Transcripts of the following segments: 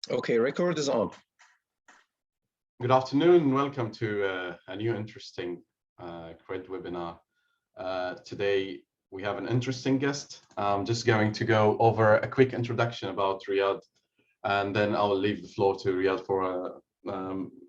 Okay, record is on. Good afternoon and welcome to a new interesting CRID webinar. Today we have an interesting guest. I'm just going to go over a quick introduction about RIYAD, and then I'll leave the floor to RIYAD for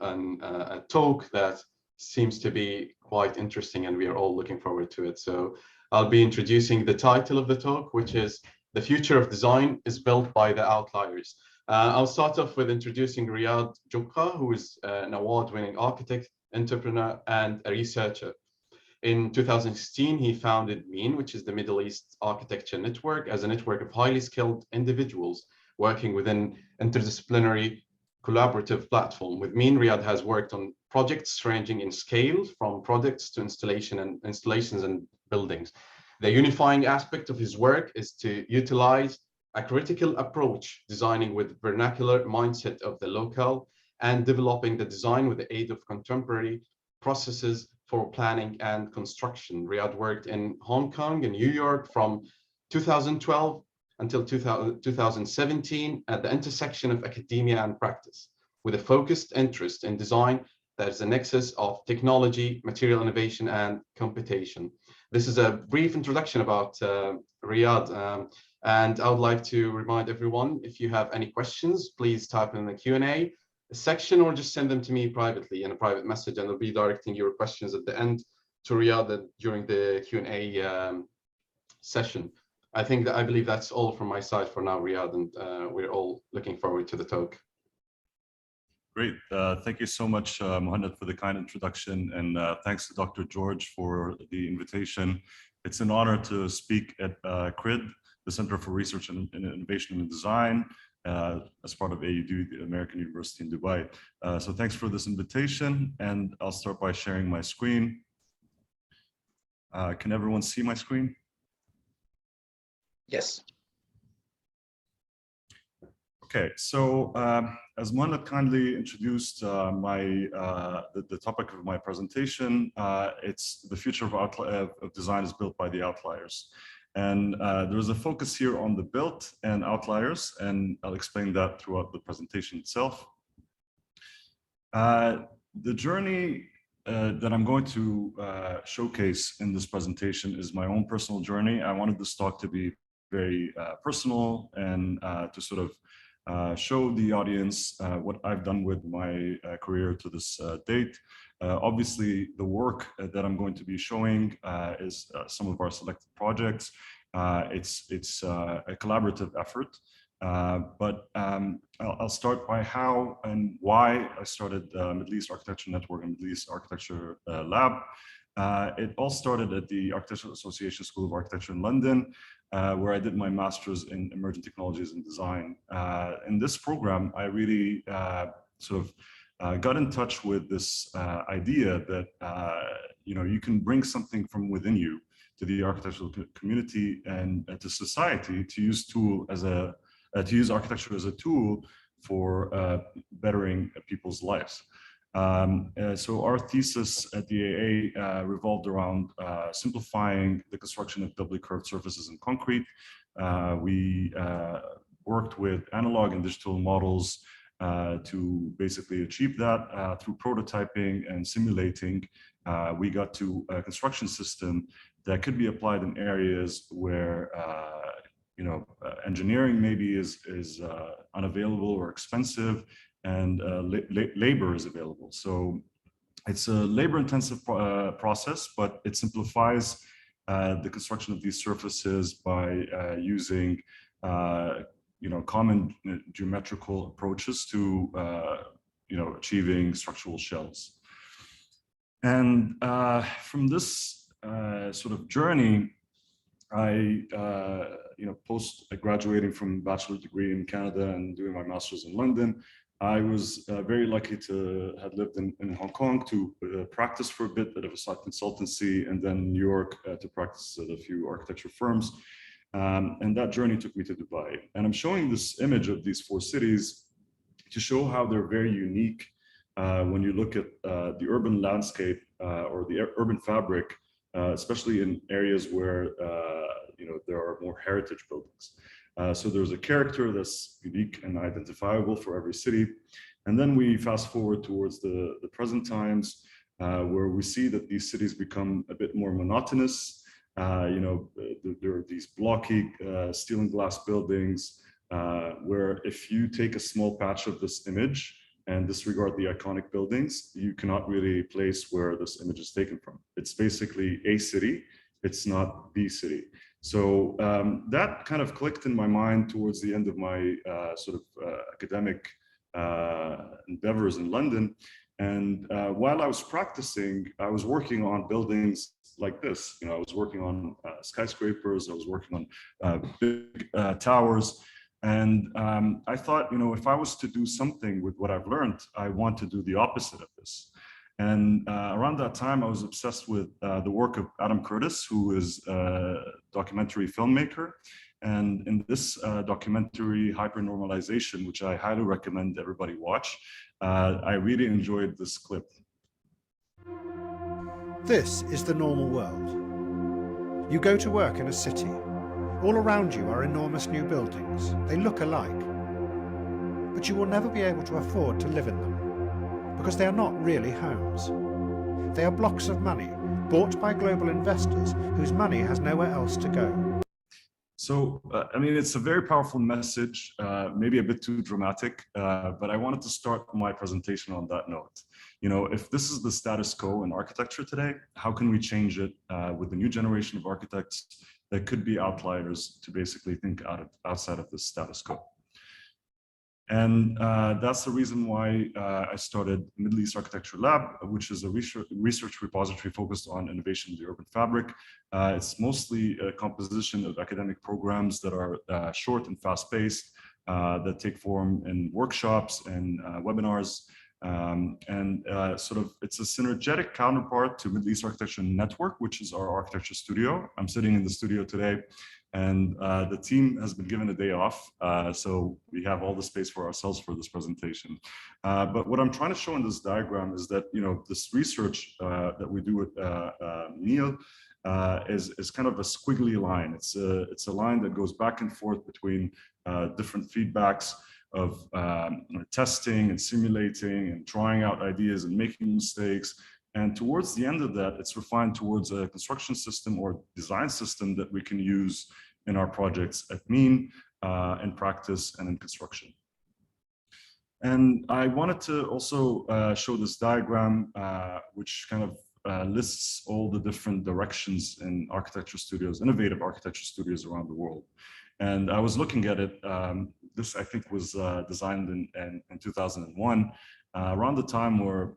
a talk that seems to be quite interesting and we are all looking forward to it. So I'll be introducing the title of the talk, which is "The Future of Design is Built by the Outliers." I'll start off with introducing RIYAD JOUCKA, who is an award-winning architect, entrepreneur, and a researcher. In 2016, he founded MEAN, which is the MiddleEast Architecture Network, as a network of highly skilled individuals working within interdisciplinary collaborative platform. With MEAN, RIYAD has worked on projects ranging in scale, from projects to installations and buildings. The unifying aspect of his work is to utilize a critical approach, designing with vernacular mindset of the local and developing the design with the aid of contemporary processes for planning and construction. RIYAD worked in Hong Kong and New York from 2012 until 2017 at the intersection of academia and practice, with a focused interest in design that is a nexus of technology, material innovation, and computation. This is a brief introduction about RIYAD. And I would like to remind everyone, if you have any questions, please type in the Q&A section or just send them to me privately in a private message, and I'll be directing your questions at the end to RIYAD during the Q&A session. I believe that's all from my side for now, RIYAD, and we're all looking forward to the talk. Great. Thank you so much, Mohammed, for the kind introduction, and thanks to Dr. George for the invitation. It's an honor to speak at CRID, the Center for Research and Innovation and Design, as part of AUD, the American University in Dubai. So thanks for this invitation, and I'll start by sharing my screen. Can everyone see my screen? Yes. Okay, so as Mohammed kindly introduced the topic of my presentation, it's the future of design is built by the outliers. And there's a focus here on the built and outliers, and I'll explain that throughout the presentation itself. The journey that I'm going to showcase in this presentation is my own personal journey. I wanted this talk to be very personal and to sort of show the audience what I've done with my career to this date. Obviously, the work that I'm going to be showing is some of our selected projects. It's a collaborative effort, but I'll start by how and why I started MiddleEast Architecture Network and MiddleEast Architecture Lab. It all started at the Architectural Association School of Architecture in London, where I did my master's in emerging technologies and design. In this program, I really sort of got in touch with this idea that you can bring something from within you to the architectural community and to society to use architecture as a tool for bettering people's lives. So our thesis at the AA revolved around simplifying the construction of doubly curved surfaces in concrete. We worked with analog and digital models to basically achieve that through prototyping and simulating. We got to a construction system that could be applied in areas where engineering maybe is unavailable or expensive, and labor is available. So it's a labor-intensive process, but it simplifies the construction of these surfaces by using common geometrical approaches to achieving structural shells. And from this sort of journey, I post graduating from bachelor's degree in Canada and doing my master's in London, I was very lucky to have lived in Hong Kong to practice for a bit at a site consultancy, and then New York to practice at a few architecture firms. And that journey took me to Dubai. And I'm showing this image of these four cities to show how they're very unique when you look at the urban landscape or the urban fabric, especially in areas where there are more heritage buildings. So there's a character that's unique and identifiable for every city. And then we fast forward towards the present times, where we see that these cities become a bit more monotonous. There are these blocky steel and glass buildings, where if you take a small patch of this image and disregard the iconic buildings, you cannot really place where this image is taken from. It's basically a city, it's not the city. So that kind of clicked in my mind towards the end of my academic endeavors in London. And while I was practicing, I was working on buildings like this. I was working on skyscrapers, I was working on big towers. And I thought, if I was to do something with what I've learned, I want to do the opposite of this. And around that time, I was obsessed with the work of Adam Curtis, who is a documentary filmmaker. And in this documentary, Hypernormalization, which I highly recommend everybody watch, I really enjoyed this clip. This is the normal world. You go to work in a city. All around you are enormous new buildings. They look alike. But you will never be able to afford to live in them, because they are not really homes. They are blocks of money bought by global investors whose money has nowhere else to go. So, it's a very powerful message, maybe a bit too dramatic, but I wanted to start my presentation on that note. If this is the status quo in architecture today, how can we change it with the new generation of architects that could be outliers to basically think outside of the status quo? And that's the reason why I started MiddleEast Architecture Lab, which is a research repository focused on innovation in the urban fabric. It's mostly a composition of academic programs that are short and fast-paced, that take form in workshops and webinars. It's a synergetic counterpart to MiddleEast Architecture Network, which is our architecture studio. I'm sitting in the studio today, and the team has been given a day off, so we have all the space for ourselves for this presentation. But what I'm trying to show in this diagram is that this research that we do with Neil is kind of a squiggly line. It's a line that goes back and forth between different feedbacks of testing and simulating and trying out ideas and making mistakes. And towards the end of that, it's refined towards a construction system or design system that we can use in our projects at Mean, in practice, and in construction. And I wanted to also show this diagram, which kind of lists all the different directions in architecture studios, innovative architecture studios around the world. And I was looking at it. This, I think, was designed in 2001, around the time where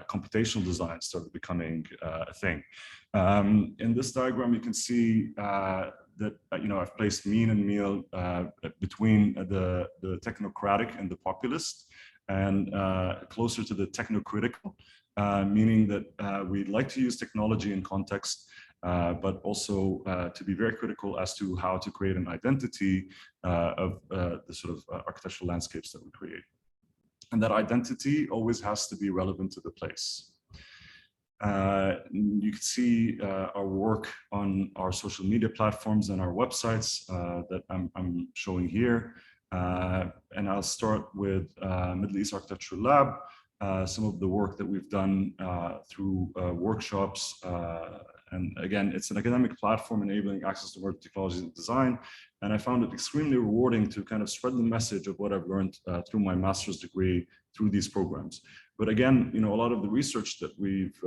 computational design started becoming a thing. In this diagram, you can see that I've placed Mean and Meal between the technocratic and the populist, and closer to the technocritical, meaning that we'd like to use technology in context, but also to be very critical as to how to create an identity of the architectural landscapes that we create. And that identity always has to be relevant to the place. You can see our work on our social media platforms and our websites that I'm showing here. And I'll start with MiddleEast Architecture Lab, some of the work that we've done through workshops. And again, it's an academic platform enabling access to emerging technologies and design. And I found it extremely rewarding to kind of spread the message of what I've learned through my master's degree through these programs. But again, a lot of the research that we've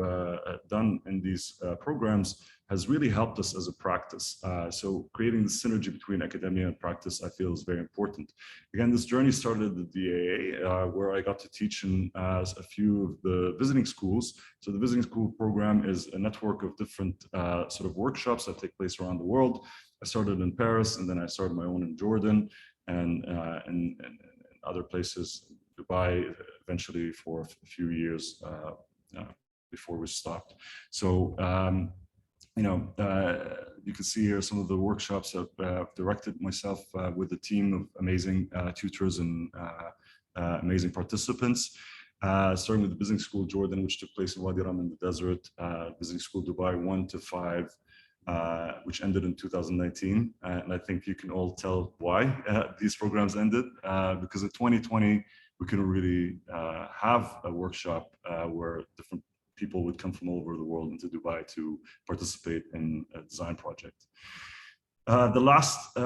done in these programs has really helped us as a practice. So creating the synergy between academia and practice, I feel, is very important. Again, this journey started at the DAA, where I got to teach in a few of the visiting schools. So the visiting school program is a network of different workshops that take place around the world. I started in Paris, and then I started my own in Jordan and other places, Dubai, eventually for a few years before we stopped. So, you can see here some of the workshops that I've directed myself with a team of amazing tutors and amazing participants. Starting with the Business School Jordan, which took place in Wadi Rum in the desert, Business School Dubai 1 to 5, which ended in 2019. And I think you can all tell why these programs ended, because in 2020, we couldn't really have a workshop where different people would come from all over the world into Dubai to participate in a design project. The last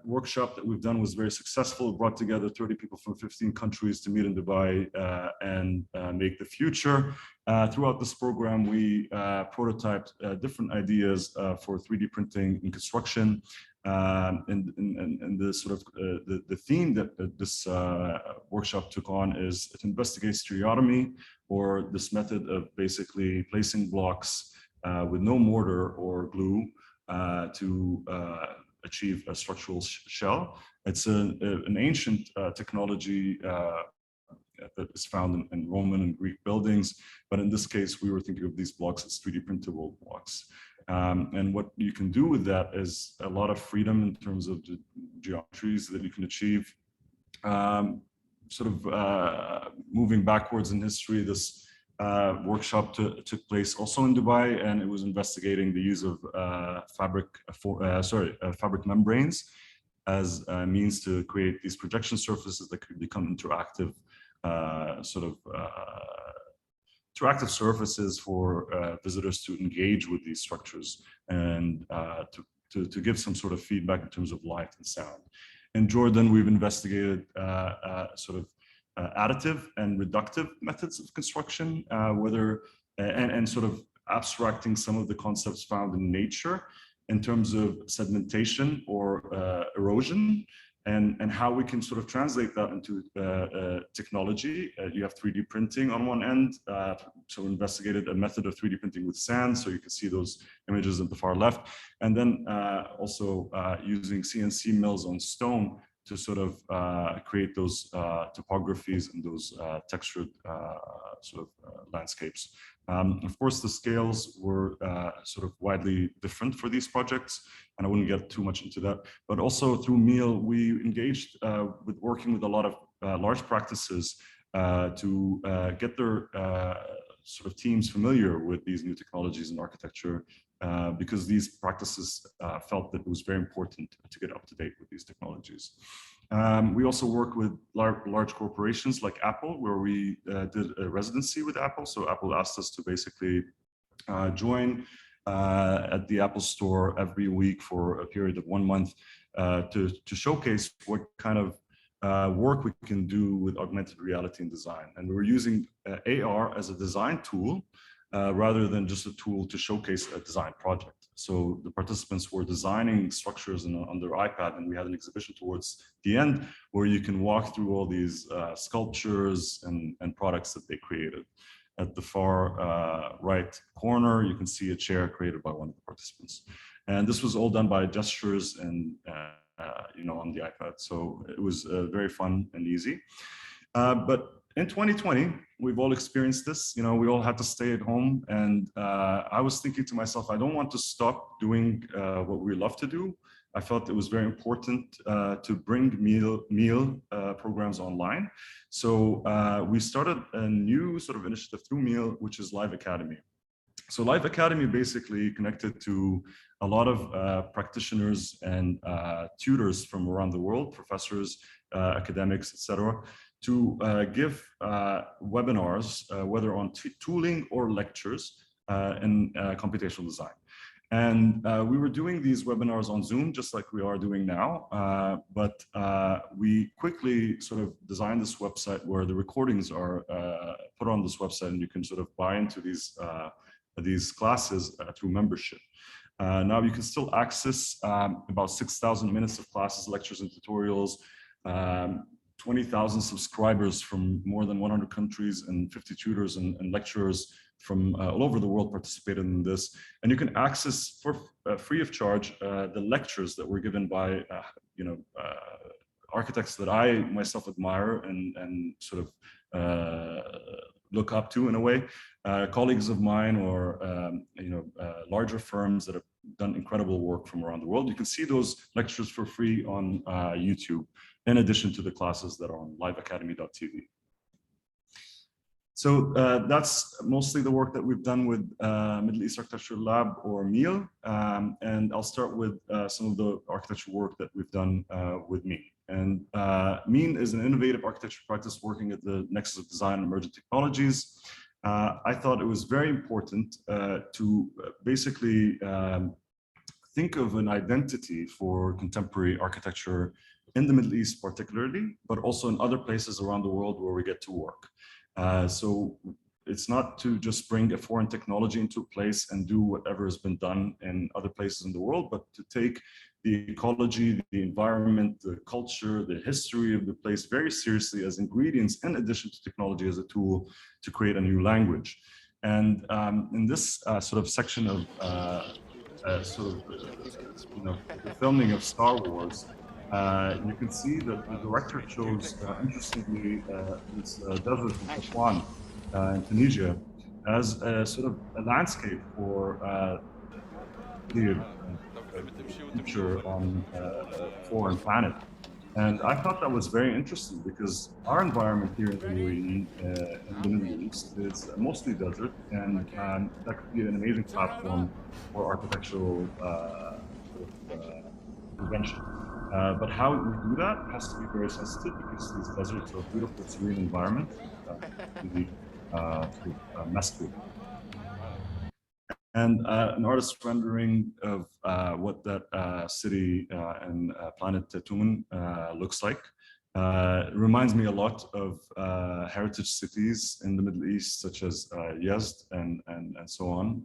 workshop that we've done was very successful. It brought together 30 people from 15 countries to meet in Dubai and make the future. Throughout this program, we prototyped different ideas for 3D printing in construction. And the sort of the theme that this workshop took on is it investigates stereotomy, or this method of basically placing blocks with no mortar or glue to achieve a structural shell. It's an ancient technology that is found in Roman and Greek buildings, but in this case, we were thinking of these blocks as 3D printable blocks. And what you can do with that is a lot of freedom in terms of the geometries that you can achieve. Moving backwards in history, this workshop took place also in Dubai, and it was investigating the use of fabric membranes as a means to create these projection surfaces that could become interactive, interactive surfaces for visitors to engage with these structures and to give some sort of feedback in terms of light and sound. In Jordan, we've investigated additive and reductive methods of construction, and sort of abstracting some of the concepts found in nature in terms of sedimentation or erosion, and how we can sort of translate that into technology. You have 3D printing on one end, so we investigated a method of 3D printing with sand, so you can see those images at the far left, and then also using CNC mills on stone to sort of create those topographies and those textured landscapes. Of course, the scales were sort of widely different for these projects, and I wouldn't get too much into that. But also through Meal, we engaged with working with a lot of large practices to get their sort of teams familiar with these new technologies in architecture, because these practices felt that it was very important to get up to date with these technologies. We also work with large corporations like Apple, where we did a residency with Apple. So Apple asked us to basically join at the Apple Store every week for a period of 1 month to showcase what kind of work we can do with augmented reality and design. And we were using AR as a design tool rather than just a tool to showcase a design project. So the participants were designing structures on their iPad, and we had an exhibition towards the end where you can walk through all these sculptures and products that they created. At the far right corner, you can see a chair created by one of the participants. And this was all done by gestures and on the iPad. So it was very fun and easy. But in 2020, we've all experienced this. We all had to stay at home, and I was thinking to myself, I don't want to stop doing what we love to do. I felt it was very important to bring meal programs online. So we started a new sort of initiative through Meal, which is Live Academy. So Live Academy basically connected to a lot of practitioners and tutors from around the world, professors, academics, etc., to give webinars, whether on tooling or lectures in computational design. And we were doing these webinars on Zoom, just like we are doing now, but we quickly sort of designed this website where the recordings are put on this website, and you can sort of buy into these classes through membership. Now you can still access about 6,000 minutes of classes, lectures, and tutorials, 20,000 subscribers from more than 100 countries, and 50 tutors and lecturers from all over the world participated in this. And you can access for free of charge the lectures that were given by architects that I myself admire and sort of look up to in a way, colleagues of mine, or larger firms that have done incredible work from around the world. You can see those lectures for free on YouTube, in addition to the classes that are on liveacademy.tv. So that's mostly the work that we've done with MiddleEast Architecture Lab, or MEAL, and I'll start with some of the architecture work that we've done with MEAL. And MEAL is an innovative architecture practice working at the nexus of design and emerging technologies. I thought it was very important to basically think of an identity for contemporary architecture in the Middle East particularly, but also in other places around the world where we get to work. So it's not to just bring a foreign technology into a place and do whatever has been done in other places in the world, but to take the ecology, the environment, the culture, the history of the place very seriously as ingredients in addition to technology as a tool to create a new language. And in this sort of section of the filming of Star Wars, you can see that the director chose, interestingly, this desert in Aswan in Tunisia as a sort of a landscape for the future on a foreign planet. And I thought that was very interesting because our environment here in the UAE, in the Middle East, is mostly desert, and that could be an amazing platform for architectural prevention. But how we do that has to be very sensitive because these deserts are beautiful, serene environments to be messed with. And an artist's rendering of what that city and planet Tumen looks like. Reminds me a lot of heritage cities in the Middle East, such as Yazd and so on.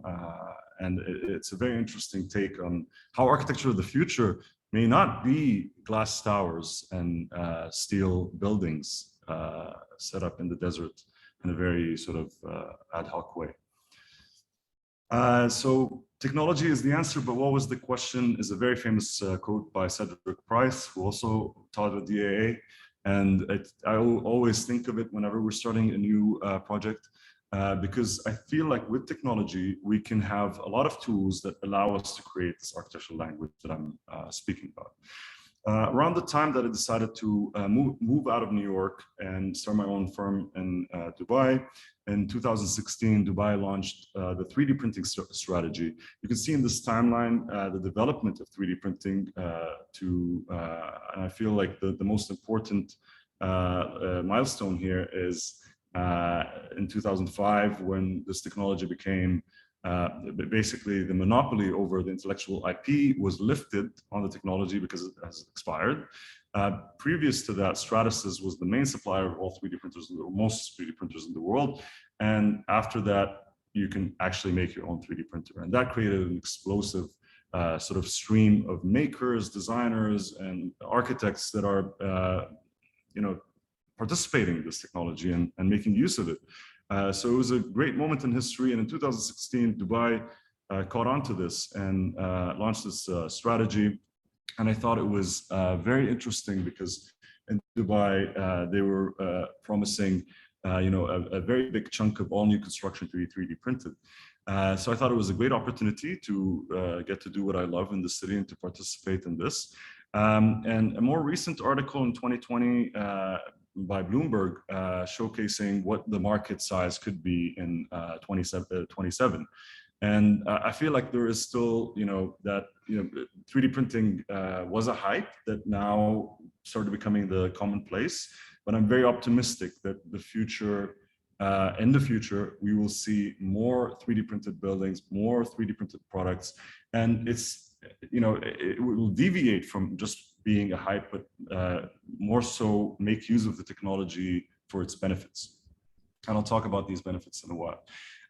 And it's a very interesting take on how architecture of the future may not be glass towers and steel buildings set up in the desert in a very sort of ad hoc way. So technology is the answer, but what was the question is a very famous quote by Cedric Price, who also taught at DAA. And I always think of it whenever we're starting a new project, because I feel like with technology, we can have a lot of tools that allow us to create this architectural language that I'm speaking about. Around the time that I decided to move out of New York and start my own firm in Dubai, in 2016, Dubai launched the 3D printing strategy. You can see in this timeline the development of 3D printing and I feel like the most important milestone here is in 2005, when this technology became basically the monopoly over the intellectual IP was lifted on the technology because it has expired. Previous to that, Stratasys was the main supplier of all 3D printers, or most 3D printers in the world. And after that, you can actually make your own 3D printer. And that created an explosive sort of stream of makers, designers, and architects that are, participating in this technology and making use of it. So it was a great moment in history. And in 2016, Dubai caught on to this and launched this strategy. And I thought it was very interesting because in Dubai, they were promising, a very big chunk of all new construction to be 3D printed. So I thought it was a great opportunity to get to do what I love in the city and to participate in this. And a more recent article in 2020 by Bloomberg showcasing what the market size could be in 27. And I feel like there is still, that 3D printing was a hype that now started becoming the commonplace. But I'm very optimistic that in the future, we will see more 3D printed buildings, more 3D printed products, and it will deviate from just being a hype, but more so make use of the technology for its benefits. And I'll talk about these benefits in a while.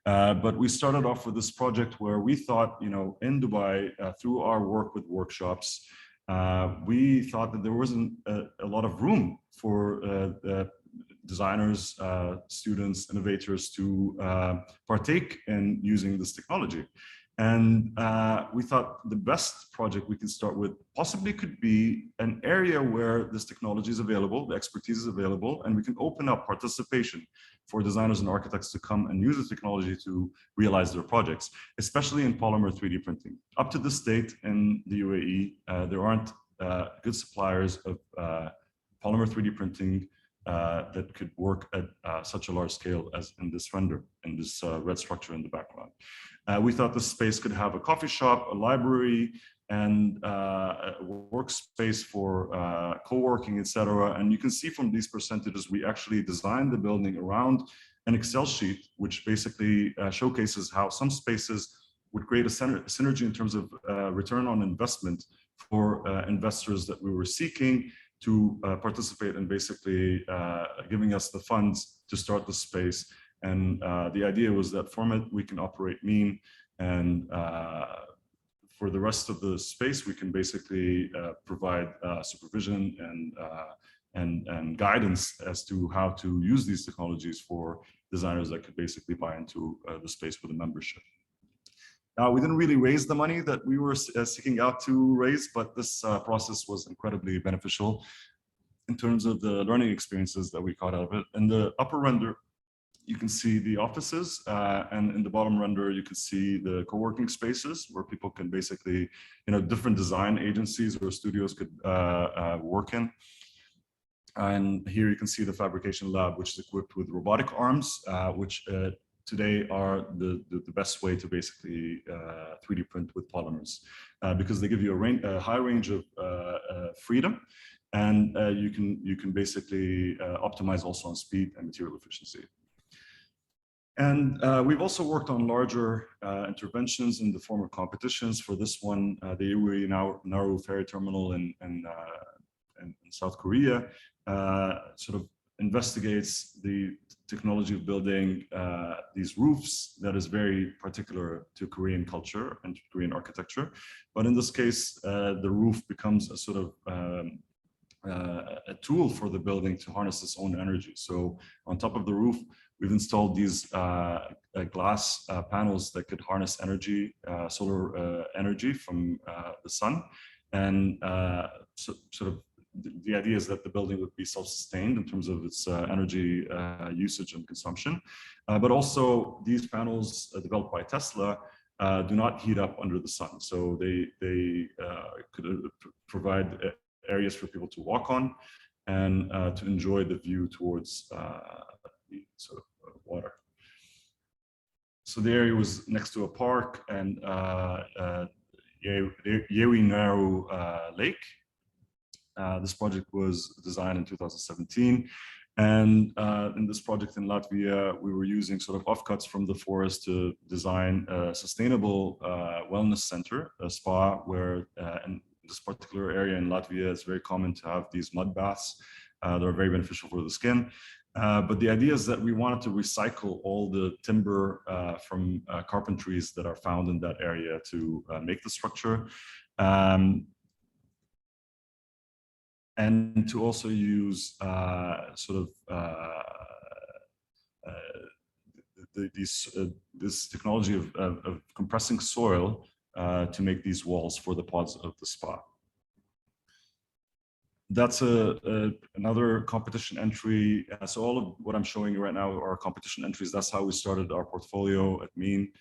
But we started off with this project where we thought, in Dubai, through our work with workshops, we thought that there wasn't a lot of room for designers, students, innovators to partake in using this technology. And we thought the best project we can start with possibly could be an area where this technology is available, the expertise is available, and we can open up participation for designers and architects to come and use the technology to realize their projects, especially in polymer 3D printing. Up to this date in the UAE, there aren't good suppliers of polymer 3D printing that could work at such a large scale as in this render, in this red structure in the background. We thought the space could have a coffee shop, a library, and a workspace for co-working, etc. And you can see from these percentages, we actually designed the building around an Excel sheet, which basically showcases how some spaces would create a synergy in terms of return on investment for investors that we were seeking to participate in basically giving us the funds to start the space. And the idea was that from it, we can operate mean, and for the rest of the space, we can basically provide supervision and guidance as to how to use these technologies for designers that could basically buy into the space with a membership. Now, we didn't really raise the money that we were seeking out to raise, but this process was incredibly beneficial in terms of the learning experiences that we got out of it. In the upper render, you can see the offices, and in the bottom render, you can see the co-working spaces where people can basically, different design agencies or studios could work in. And here you can see the fabrication lab, which is equipped with robotic arms, which today are the best way to basically 3D print with polymers, because they give you a high range of freedom, and you can basically optimize also on speed and material efficiency. And we've also worked on larger interventions in the form of competitions. For this one, the Uri Nauru ferry terminal in South Korea sort of investigates the technology of building these roofs that is very particular to Korean culture and to Korean architecture. But in this case, the roof becomes a sort of a tool for the building to harness its own energy. So on top of the roof, we've installed these glass panels that could harness energy, solar energy from the sun. And sort of the idea is that the building would be self-sustained in terms of its energy usage and consumption. But also these panels developed by Tesla do not heat up under the sun. So they could provide areas for people to walk on and to enjoy the view towards the sort of water. So the area was next to a park and Yewi Naru Lake. This project was designed in 2017. And in this project in Latvia, we were using sort of offcuts from the forest to design a sustainable wellness center, a spa, where in this particular area in Latvia, it's very common to have these mud baths that are very beneficial for the skin. But the idea is that we wanted to recycle all the timber from carpentries that are found in that area to make the structure. And to also use this technology of compressing soil to make these walls for the pods of the spa. That's another competition entry. So all of what I'm showing you right now are competition entries. That's how we started our portfolio at Mean.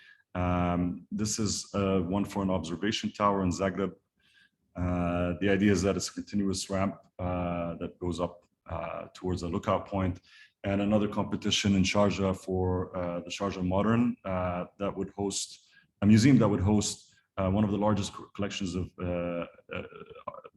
This is one for an observation tower in Zagreb. The idea is that it's a continuous ramp that goes up towards a lookout point, and another competition in Sharjah for the Sharjah Modern that would host a museum that would host one of the largest collections of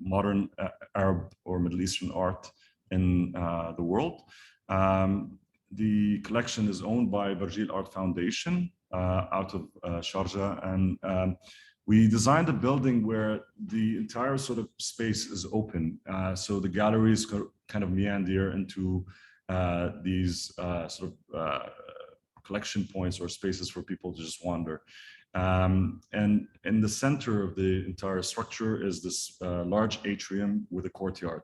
modern Arab or Middle Eastern art in the world. The collection is owned by Barjeel Art Foundation out of Sharjah, and we designed a building where the entire sort of space is open. So the galleries kind of meander into these sort of collection points or spaces for people to just wander. And in the center of the entire structure is this large atrium with a courtyard.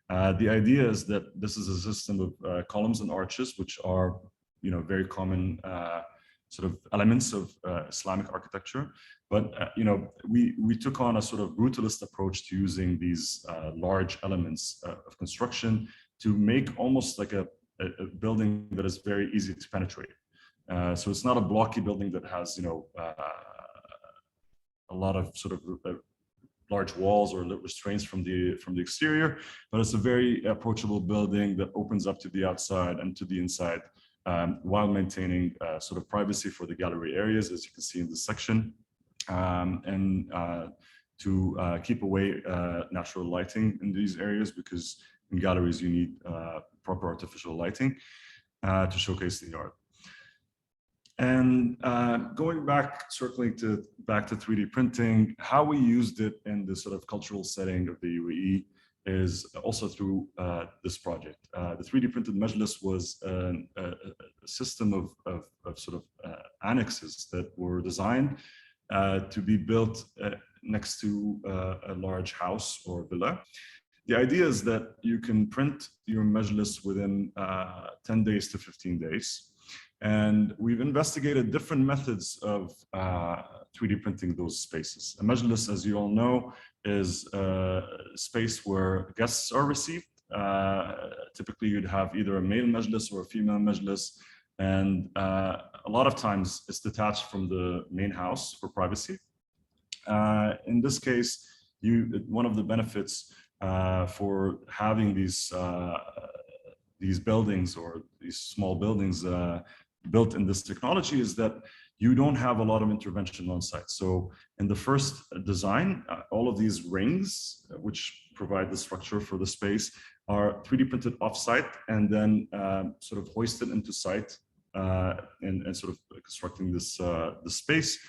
The idea is that this is a system of columns and arches, which are, very common sort of elements of Islamic architecture. But we took on a sort of brutalist approach to using these large elements of construction to make almost like a building that is very easy to penetrate. So it's not a blocky building that has a lot of sort of large walls or restraints from the exterior, but it's a very approachable building that opens up to the outside and to the inside, while maintaining sort of privacy for the gallery areas, as you can see in this section, and to keep away natural lighting in these areas, because in galleries you need proper artificial lighting to showcase the art. And going back, circling back to 3D printing, how we used it in the sort of cultural setting of the UAE is also through this project. The 3D printed Measureless was a system of sort of annexes that were designed to be built next to a large house or villa. The idea is that you can print your Measureless within 10 days to 15 days. And we've investigated different methods of 3D printing those spaces. A Measureless, as you all know, is a space where guests are received. Typically, you'd have either a male Measureless or a female Measureless. And a lot of times, it's detached from the main house for privacy. In this case, one of the benefits for having these buildings or these small buildings built in this technology is that you don't have a lot of intervention on site. So in the first design, all of these rings, which provide the structure for the space, are 3D printed off-site and then sort of hoisted into site and sort of constructing this space.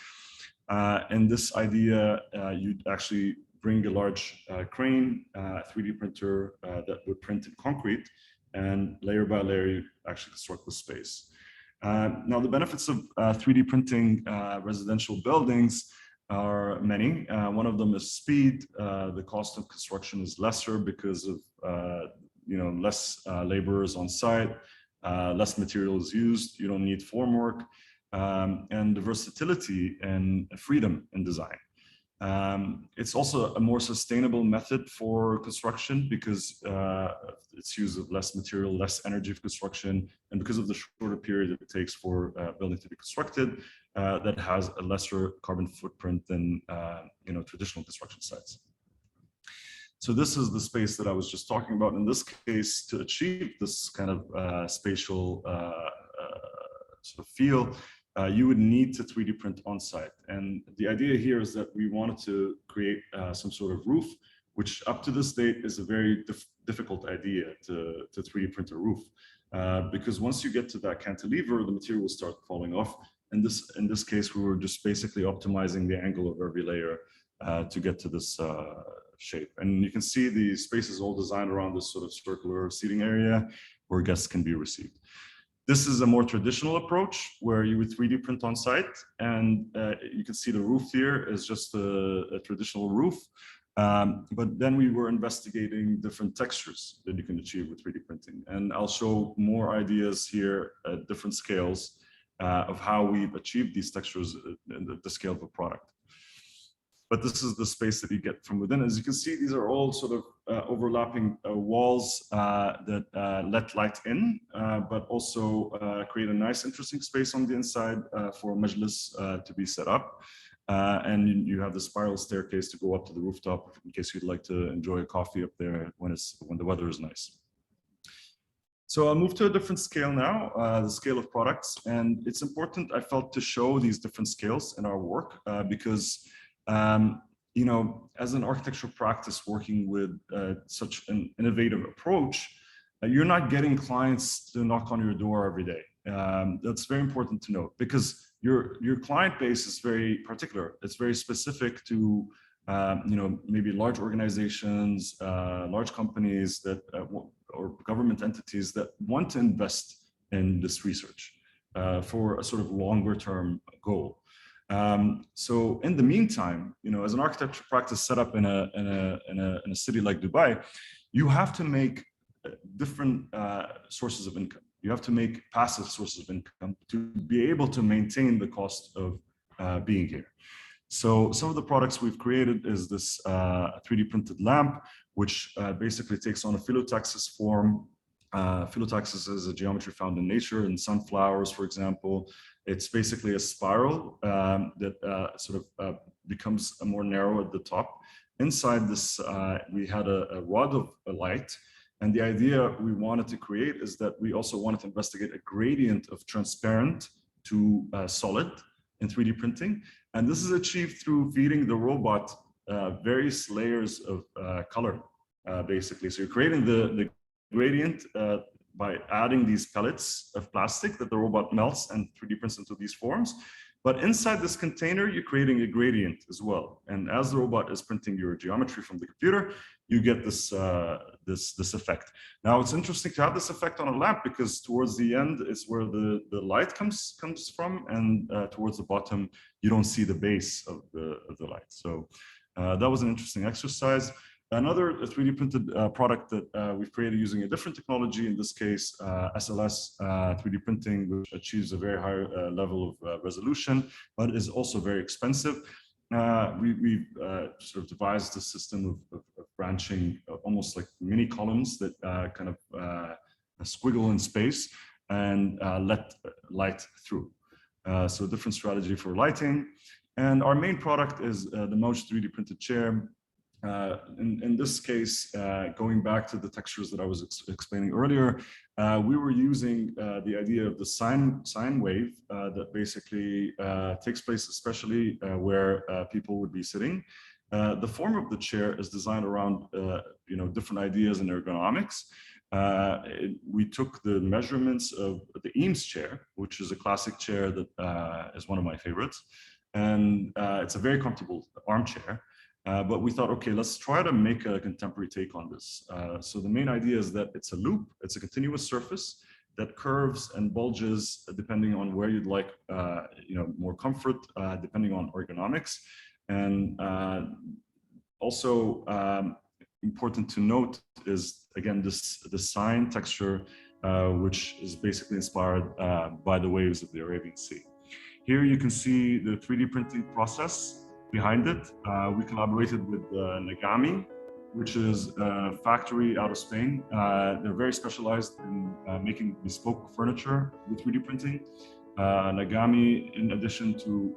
And this idea, you'd actually bring a large crane, 3D printer that would print in concrete, and layer by layer, you actually construct the space. Now, the benefits of 3D printing residential buildings are many. One of them is speed. The cost of construction is lesser because of less laborers on site, less materials used. You don't need formwork, and the versatility and freedom in design. It's also a more sustainable method for construction because its use of less material, less energy of construction, and because of the shorter period it takes for a building to be constructed, that has a lesser carbon footprint than traditional construction sites. So this is the space that I was just talking about. In this case, to achieve this kind of spatial sort of feel, you would need to 3D print on site. And the idea here is that we wanted to create some sort of roof, which up to this date is a very difficult idea to 3D print a roof. Because once you get to that cantilever, the material will start falling off. And in this case, we were just basically optimizing the angle of every layer to get to this shape. And you can see the space is all designed around this sort of circular seating area where guests can be received. This is a more traditional approach where you would 3D print on site, and you can see the roof here is just a traditional roof. But then we were investigating different textures that you can achieve with 3D printing. And I'll show more ideas here at different scales of how we've achieved these textures at the scale of a product. But this is the space that you get from within. As you can see, these are all sort of overlapping walls that let light in, but also create a nice, interesting space on the inside for Measureless to be set up. And you have the spiral staircase to go up to the rooftop in case you'd like to enjoy a coffee up there when the weather is nice. So I'll move to a different scale now, the scale of products. And it's important, I felt, to show these different scales in our work because as an architectural practice working with such an innovative approach, you're not getting clients to knock on your door every day. That's very important to note because your client base is very particular. It's very specific to maybe large organizations, large companies that or government entities that want to invest in this research for a sort of longer term goal. So in the meantime, as an architecture practice set up in a city like Dubai, you have to make different sources of income. You have to make passive sources of income to be able to maintain the cost of being here. So some of the products we've created is this 3D printed lamp, which basically takes on a phyllotaxis form. Phyllotaxis is a geometry found in nature, in sunflowers, for example. It's basically a spiral that sort of becomes more narrow at the top inside this, we had a rod of light. And the idea we wanted to create is that we also wanted to investigate a gradient of transparent to solid in 3D printing. And this is achieved through feeding the robot various layers of color, basically. So you're creating the gradient by adding these pellets of plastic that the robot melts and 3D prints into these forms. But inside this container, you're creating a gradient as well. And as the robot is printing your geometry from the computer, you get this, this effect. Now, it's interesting to have this effect on a lamp because towards the end is where the light comes from, and towards the bottom, you don't see the base of the light. So that was an interesting exercise. Another 3D printed product that we've created using a different technology, in this case, SLS 3D printing, which achieves a very high level of resolution, but is also very expensive. We've sort of devised a system of branching almost like mini columns that kind of squiggle in space and let light through. So a different strategy for lighting. And our main product is the Mouch 3D printed chair. In this case, going back to the textures that I was explaining earlier, we were using the idea of the sine wave that basically takes place, especially where people would be sitting. The form of the chair is designed around different ideas in ergonomics. We took the measurements of the Eames chair, which is a classic chair that is one of my favorites, and it's a very comfortable armchair. But we thought, okay, let's try to make a contemporary take on this. So the main idea is that it's a loop, it's a continuous surface that curves and bulges depending on where you'd like, more comfort, depending on ergonomics. And also important to note is, again, the sine texture, which is basically inspired by the waves of the Arabian Sea. Here you can see the 3D printing process. Behind it, we collaborated with Nagami, which is a factory out of Spain. They're very specialized in making bespoke furniture with 3D printing. Nagami, in addition to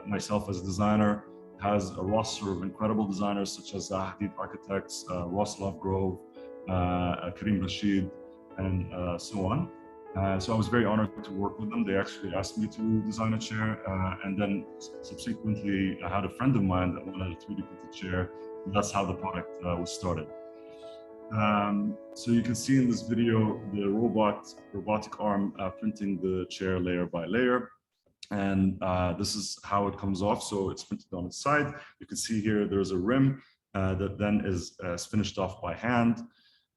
myself as a designer, has a roster of incredible designers such as Audi Architects, Ross Lovegrove, Karim Rashid, and so on. So I was very honored to work with them. They actually asked me to design a chair, and then subsequently I had a friend of mine that wanted a 3D printed chair, and that's how the product was started. So you can see in this video the robotic arm printing the chair layer by layer, and this is how it comes off. So it's printed on its side. You can see here there's a rim that then is finished off by hand,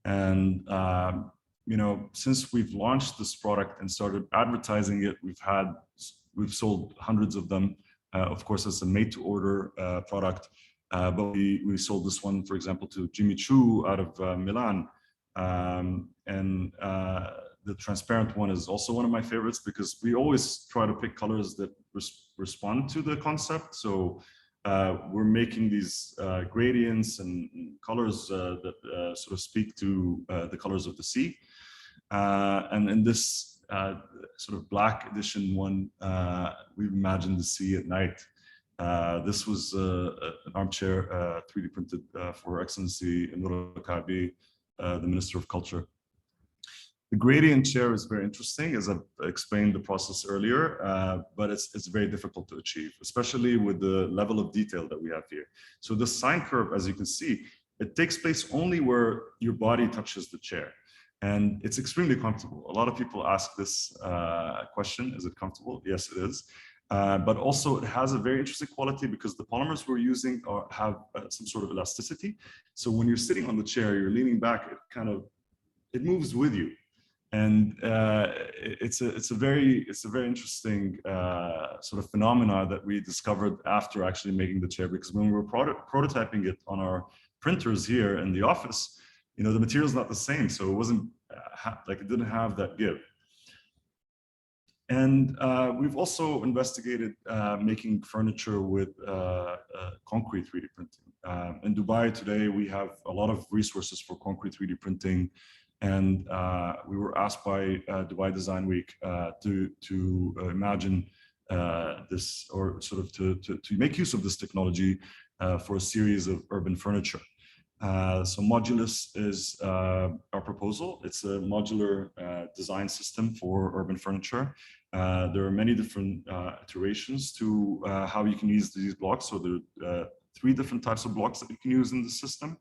and since we've launched this product and started advertising it, we've sold hundreds of them. Of course, it's a made-to-order product, but we sold this one, for example, to Jimmy Choo out of Milan. And the transparent one is also one of my favorites because we always try to pick colors that respond to the concept. So we're making these gradients and colors that sort of speak to the colors of the sea. And in this sort of black edition one, we've imagined the sea at night. This was an armchair 3D printed for Her Excellency Noor Al-Kaabi, the Minister of Culture. The gradient chair is very interesting, as I've explained the process earlier, but it's very difficult to achieve, especially with the level of detail that we have here. So the sine curve, as you can see, it takes place only where your body touches the chair. And it's extremely comfortable. A lot of people ask this question, is it comfortable? Yes, it is. But also it has a very interesting quality because the polymers we're using have some sort of elasticity. So when you're sitting on the chair, you're leaning back, it moves with you. And it's a very interesting sort of phenomena that we discovered after actually making the chair, because when we were prototyping it on our printers here in the office, the material is not the same, so it wasn't it didn't have that give. And we've also investigated making furniture with concrete 3D printing. In Dubai today, we have a lot of resources for concrete 3D printing, and we were asked by Dubai Design Week to imagine this, or sort of to make use of this technology for a series of urban furniture. So Measureless is our proposal. It's a modular design system for urban furniture. There are many different iterations to how you can use these blocks. So there are 3 different types of blocks that you can use in the system.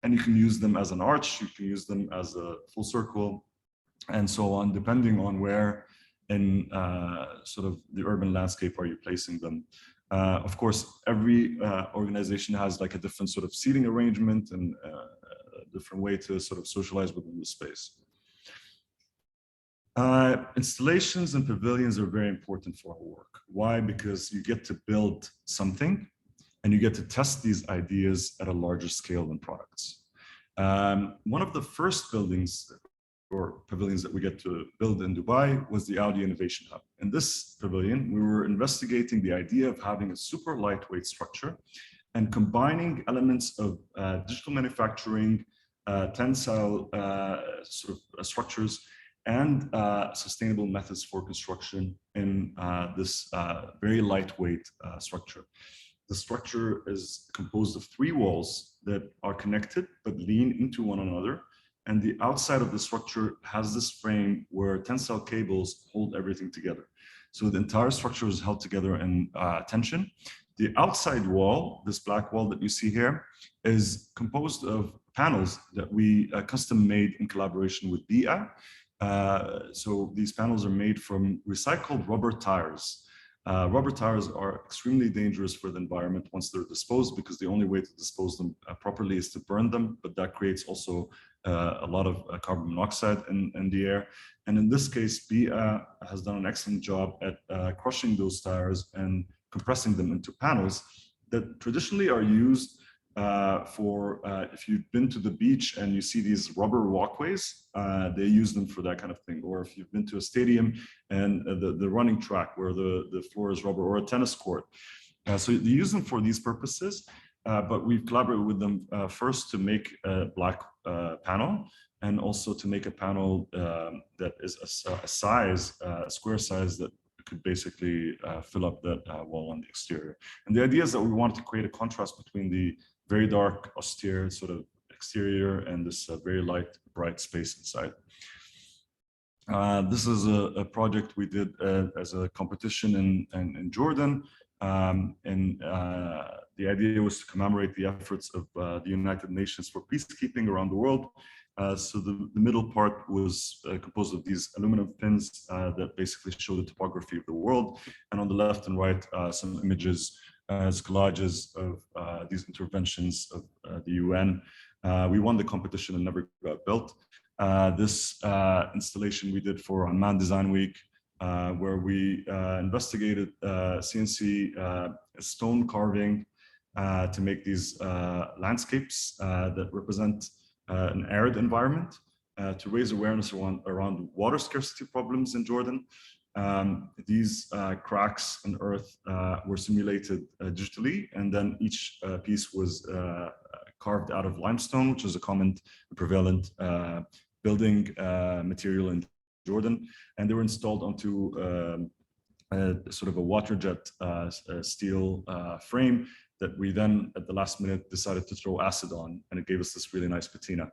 And you can use them as an arch, you can use them as a full circle, and so on, depending on where in sort of the urban landscape are you placing them. Of course, every organization has like a different sort of seating arrangement and a different way to sort of socialize within the space. Installations and pavilions are very important for our work. Why? Because you get to build something and you get to test these ideas at a larger scale than products. One of the first buildings or pavilions that we get to build in Dubai was the Audi Innovation Hub. In this pavilion, we were investigating the idea of having a super lightweight structure and combining elements of digital manufacturing, tensile sort of structures, and sustainable methods for construction in this very lightweight structure. The structure is composed of 3 walls that are connected but lean into one another. And the outside of the structure has this frame where tensile cables hold everything together. So the entire structure is held together in tension. The outside wall, this black wall that you see here, is composed of panels that we custom made in collaboration with BIA. So these panels are made from recycled rubber tires. Rubber tires are extremely dangerous for the environment once they're disposed, because the only way to dispose them properly is to burn them, but that creates also a lot of carbon monoxide in the air. And in this case, BIA has done an excellent job at crushing those tires and compressing them into panels that traditionally are used for, if you've been to the beach and you see these rubber walkways, they use them for that kind of thing. Or if you've been to a stadium and the running track where the floor is rubber, or a tennis court. So they use them for these purposes, but we've collaborated with them first to make a black panel, and also to make a panel that is a size, a square size that could basically fill up that wall on the exterior. And the idea is that we wanted to create a contrast between the very dark, austere sort of exterior and this very light, bright space inside. This is a project we did as a competition in Jordan. And the idea was to commemorate the efforts of the United Nations for peacekeeping around the world. So the middle part was composed of these aluminum pins that basically show the topography of the world. And on the left and right, some images as collages of these interventions of the UN. We won the competition and never got built. This installation we did for Amman Design Week, where we investigated CNC stone carving to make these landscapes that represent an arid environment, to raise awareness around water scarcity problems in Jordan. These cracks in earth were simulated digitally, and then each piece was carved out of limestone, which is a common prevalent building material in Jordan, and they were installed onto sort of a water jet steel frame that we then at the last minute decided to throw acid on, and it gave us this really nice patina.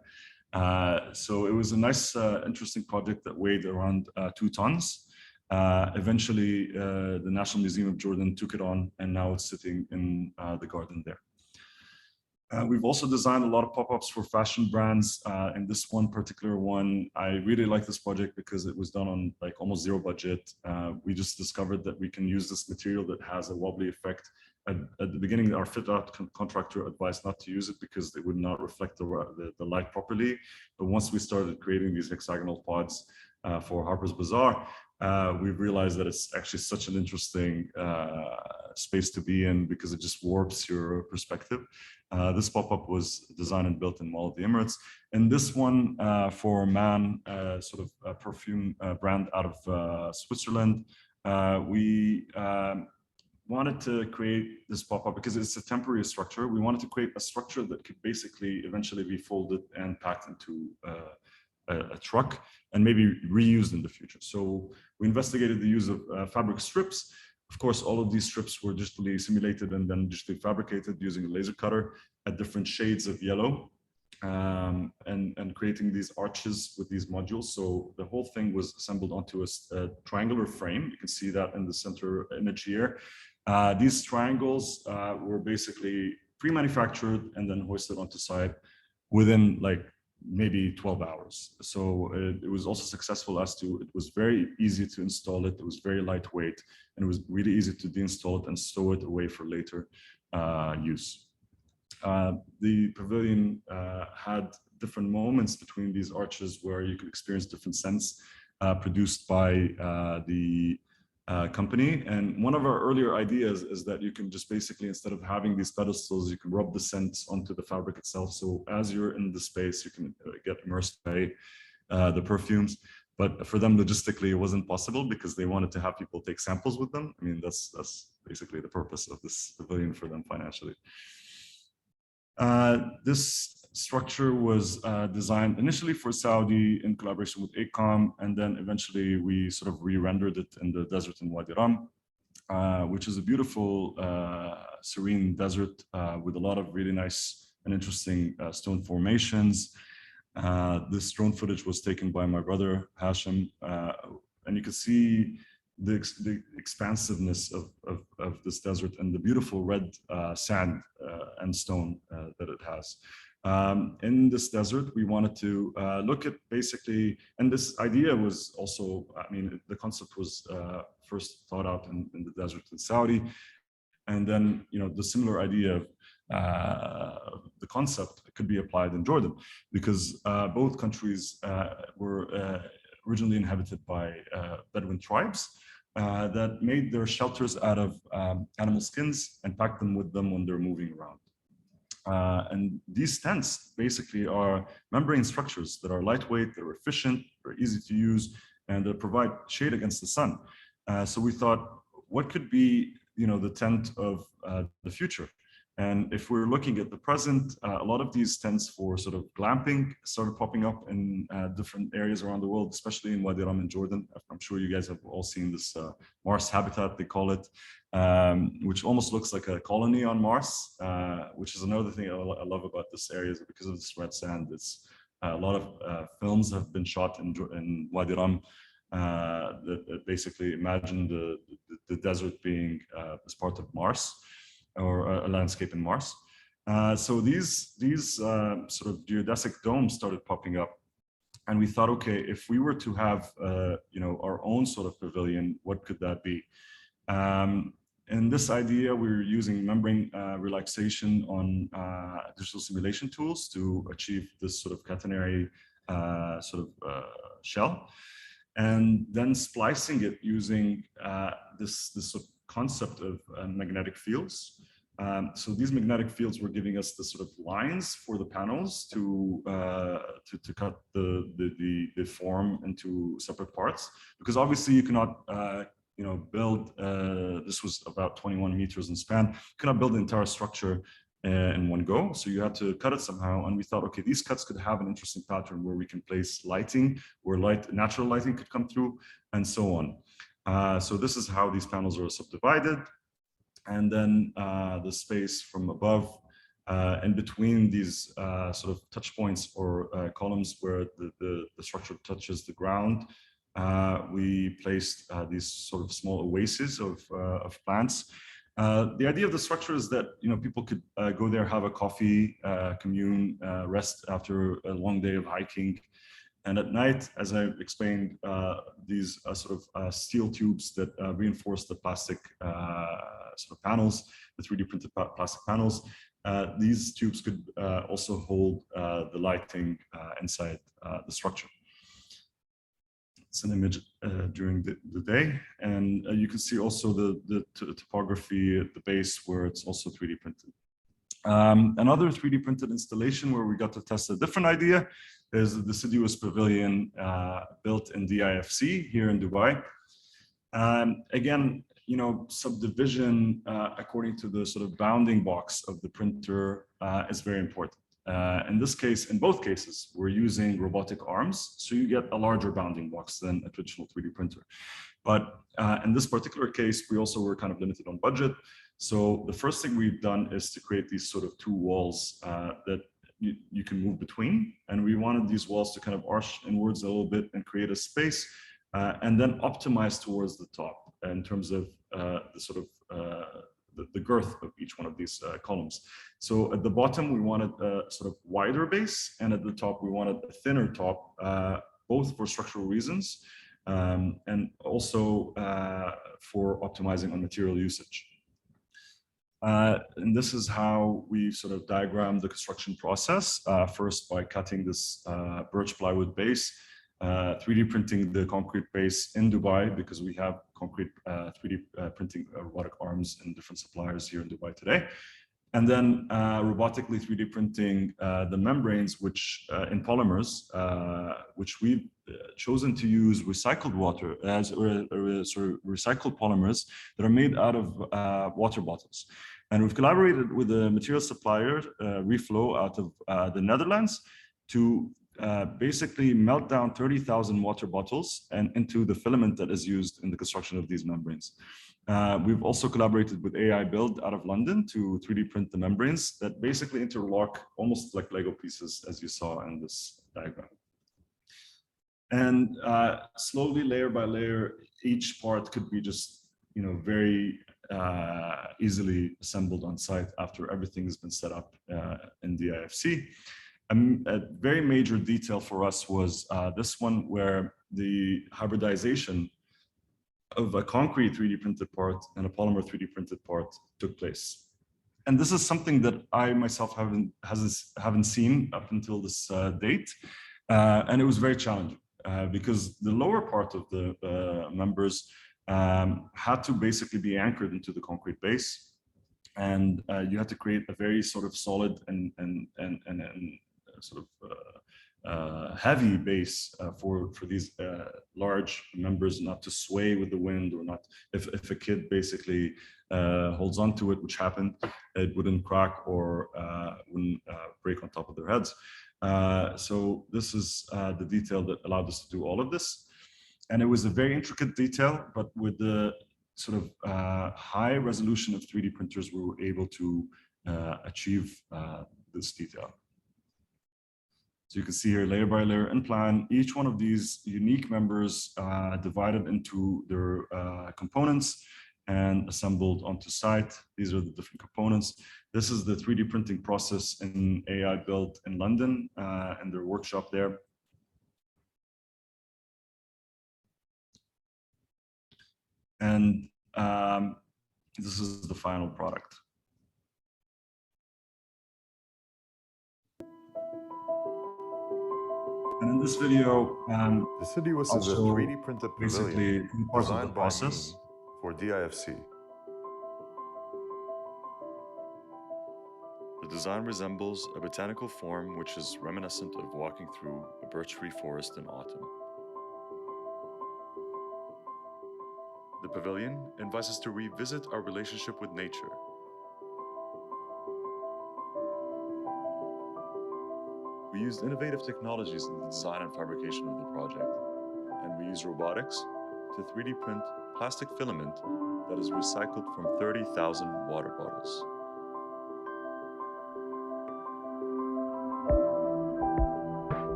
So it was a nice, interesting project that weighed around 2 tons. Eventually, the National Museum of Jordan took it on, and now it's sitting in the garden there. We've also designed a lot of pop-ups for fashion brands. And this one particular one, I really like this project because it was done on like almost 0 budget. We just discovered that we can use this material that has a wobbly effect. At the beginning, our fit-out contractor advised not to use it because it would not reflect the light properly. But once we started creating these hexagonal pods for Harper's Bazaar, we've realized that it's actually such an interesting space to be in because it just warps your perspective. This pop-up was designed and built in Mall of the Emirates. And this one for Man, sort of a perfume brand out of Switzerland, we wanted to create this pop-up because it's a temporary structure. We wanted to create a structure that could basically eventually be folded and packed into a truck and maybe reused in the future. So we investigated the use of fabric strips. Of course, all of these strips were digitally simulated and then digitally fabricated using a laser cutter at different shades of yellow, and creating these arches with these modules. So the whole thing was assembled onto a triangular frame. You can see that in the center image here. These triangles were basically pre-manufactured and then hoisted onto site within like maybe 12 hours. So it was also successful as to, it was very easy to install it. It was very lightweight, and it was really easy to deinstall it and stow it away for later use. The pavilion had different moments between these arches where you could experience different scents produced by the company. And one of our earlier ideas is that you can just basically, instead of having these pedestals, you can rub the scents onto the fabric itself. So as you're in the space, you can get immersed by the perfumes. But for them, logistically, it wasn't possible because they wanted to have people take samples with them. I mean, that's basically the purpose of this pavilion for them financially. This structure was designed initially for Saudi in collaboration with AECOM, and then eventually we sort of re-rendered it in the desert in Wadi Rum, which is a beautiful, serene desert with a lot of really nice and interesting stone formations. This drone footage was taken by my brother Hashim, and you can see the expansiveness of this desert and the beautiful red sand and stone that it has. In this desert, we wanted to look at basically, and this idea was also, I mean, the concept was first thought out in the desert in Saudi, and then, you know, the similar idea of the concept could be applied in Jordan, because both countries were originally inhabited by Bedouin tribes that made their shelters out of animal skins and packed them with them when they're moving around. And these tents basically are membrane structures that are lightweight, they're efficient, they're easy to use, and they provide shade against the sun. So we thought, what could be, you know, the tent of the future? And if we're looking at the present, a lot of these tents for sort of glamping started popping up in different areas around the world, especially in Wadi Rum in Jordan. I'm sure you guys have all seen this Mars habitat, they call it, which almost looks like a colony on Mars, which is another thing I love about this area, is because of this red sand. It's a lot of films have been shot in Wadi Rum that basically imagine the desert being as part of Mars, or a landscape in Mars. So these sort of geodesic domes started popping up, and we thought, okay, if we were to have you know, our own sort of pavilion, what could that be? In this idea, we're using membrane relaxation on digital simulation tools to achieve this sort of catenary shell, and then splicing it using this sort of concept of magnetic fields. So these magnetic fields were giving us the sort of lines for the panels to cut the form into separate parts, because obviously you cannot you know, build, this was about 21 meters in span, you cannot build the entire structure in one go, so you had to cut it somehow. And we thought, okay, these cuts could have an interesting pattern where we can place lighting, where natural lighting could come through, and so on. So this is how these panels are subdivided. And then the space from above in between these sort of touch points or columns where the structure touches the ground, we placed these sort of small oases of plants. The idea of the structure is that, you know, people could go there, have a coffee, commune, rest after a long day of hiking. And at night, as I explained, these sort of steel tubes that reinforce the plastic sort of panels, the 3D printed plastic panels, these tubes could also hold the lighting inside the structure. It's an image during the day, and you can see also the topography at the base where it's also 3D printed. Another 3D printed installation where we got to test a different idea is the Deciduous Pavilion built in DIFC here in Dubai. Again, you know, subdivision according to the sort of bounding box of the printer is very important. In this case, in both cases, we're using robotic arms, so you get a larger bounding box than a traditional 3D printer. But in this particular case, we also were kind of limited on budget. So the first thing we've done is to create these sort of two walls that you can move between. And we wanted these walls to kind of arch inwards a little bit and create a space and then optimize towards the top in terms of the sort of the girth of each one of these columns. So at the bottom, we wanted a sort of wider base, and at the top, we wanted a thinner top, both for structural reasons and also for optimizing on material usage. And this is how we sort of diagrammed the construction process, first by cutting this birch plywood base, 3D printing the concrete base in Dubai, because we have concrete 3D printing robotic arms in different suppliers here in Dubai today. And then robotically 3D printing the membranes, which in polymers, which we've chosen to use recycled water as sort of recycled polymers that are made out of water bottles. And we've collaborated with a material supplier, Reflow, out of the Netherlands, to basically melt down 30,000 water bottles and into the filament that is used in the construction of these membranes. We've also collaborated with AI Build out of London to 3D print the membranes that basically interlock almost like Lego pieces, as you saw in this diagram. And slowly, layer by layer, each part could be just, you know, very easily assembled on site after everything has been set up in the IFC. A very major detail for us was this one, where the hybridization of a concrete 3D printed part and a polymer 3D printed part took place. And this is something that I myself haven't seen up until this date. And it was very challenging because the lower part of the members had to basically be anchored into the concrete base. And you had to create a very sort of solid and sort of heavy base for these large members not to sway with the wind, or not, if a kid basically holds on to it, which happened, it wouldn't crack or wouldn't break on top of their heads. So this is the detail that allowed us to do all of this. And it was a very intricate detail, but with the sort of high resolution of 3D printers, we were able to achieve this detail. So you can see here, layer by layer in plan, each one of these unique members divided into their components and assembled onto site. These are the different components. This is the 3D printing process in AI Build in London and their workshop there. And this is the final product. And in this video, the city was a 3D printed pavilion designed by me for DIFC. The design resembles a botanical form which is reminiscent of walking through a birch tree forest in autumn. The pavilion invites us to revisit our relationship with nature. We used innovative technologies in the design and fabrication of the project, and we use robotics to 3D print plastic filament that is recycled from 30,000 water bottles.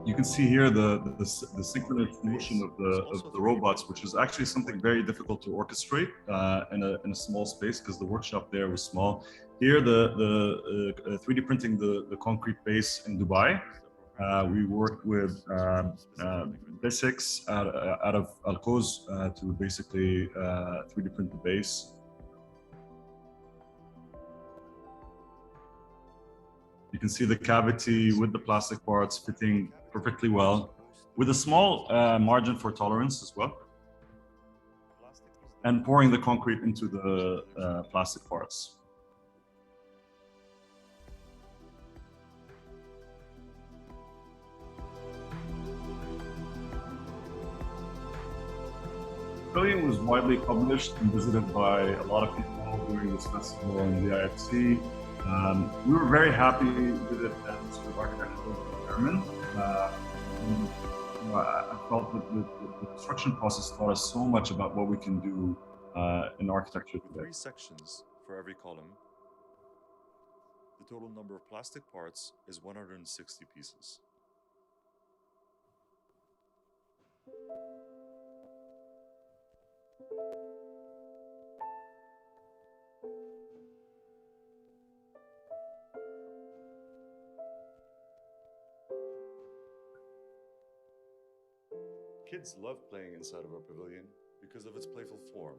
You can see here the synchronous motion of the robots, which is actually something very difficult to orchestrate in a small space, because the workshop there was small. Here, the 3D printing the concrete base in Dubai. We worked with Basics out of Alcoz to basically 3D print the base. You can see the cavity with the plastic parts fitting perfectly well. with a small margin for tolerance as well, and pouring the concrete into the plastic parts. The pavilion was widely published and visited by a lot of people during this festival in the IFC. We were very happy with it as sort of architectural environment. I felt that the construction process taught us so much about what we can do in architecture today. 3 sections for every column. The total number of plastic parts is 160 pieces. Kids love playing inside of our pavilion because of its playful form.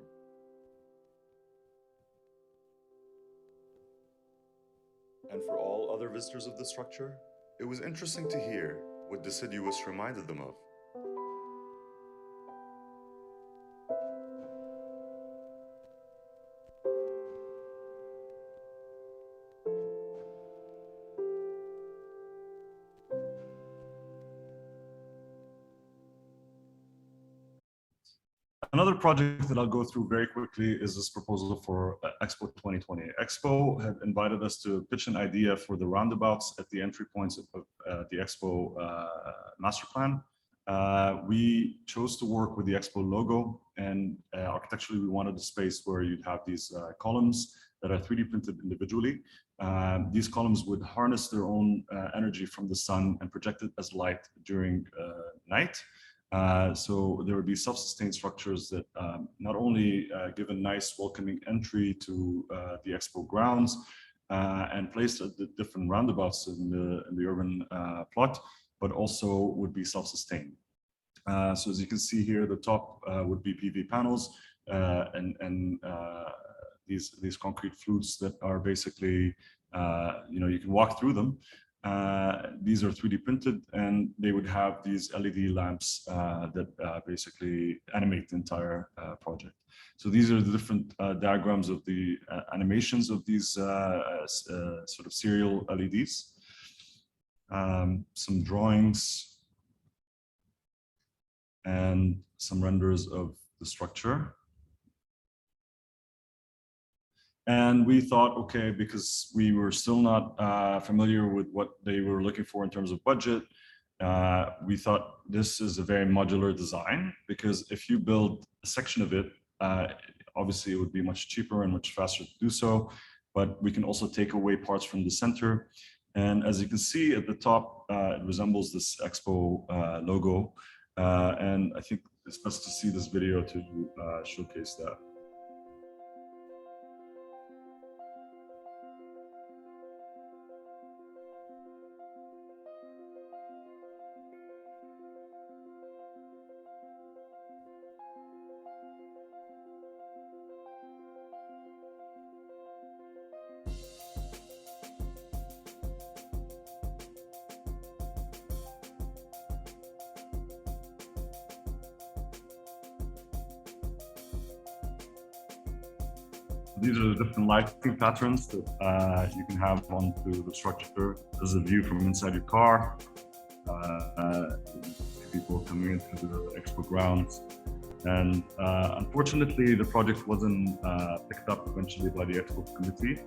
And for all other visitors of the structure, it was interesting to hear what Deciduous reminded them of. Another project that I'll go through very quickly is this proposal for Expo 2020. Expo had invited us to pitch an idea for the roundabouts at the entry points of the Expo master plan. We chose to work with the Expo logo, and architecturally we wanted a space where you'd have these columns that are 3D printed individually. These columns would harness their own energy from the sun and project it as light during night. So there would be self-sustained structures that not only give a nice welcoming entry to the Expo grounds and placed at the different roundabouts in the urban plot, but also would be self-sustained. So as you can see here, the top would be PV panels and these concrete flutes that are basically, you can walk through them. These are 3D printed, and they would have these LED lamps that basically animate the entire project. So these are the different diagrams of the animations of these sort of serial LEDs. Some drawings and some renders of the structure. And we thought, okay, because we were still not familiar with what they were looking for in terms of budget, we thought this is a very modular design, because if you build a section of it, obviously it would be much cheaper and much faster to do so, but we can also take away parts from the center. And as you can see at the top, it resembles this Expo logo. And I think it's best to see this video to showcase that. These are the different lighting patterns that you can have onto the structure. There's a view from inside your car. People coming into the Expo grounds. And unfortunately, the project wasn't picked up eventually by the Expo committee.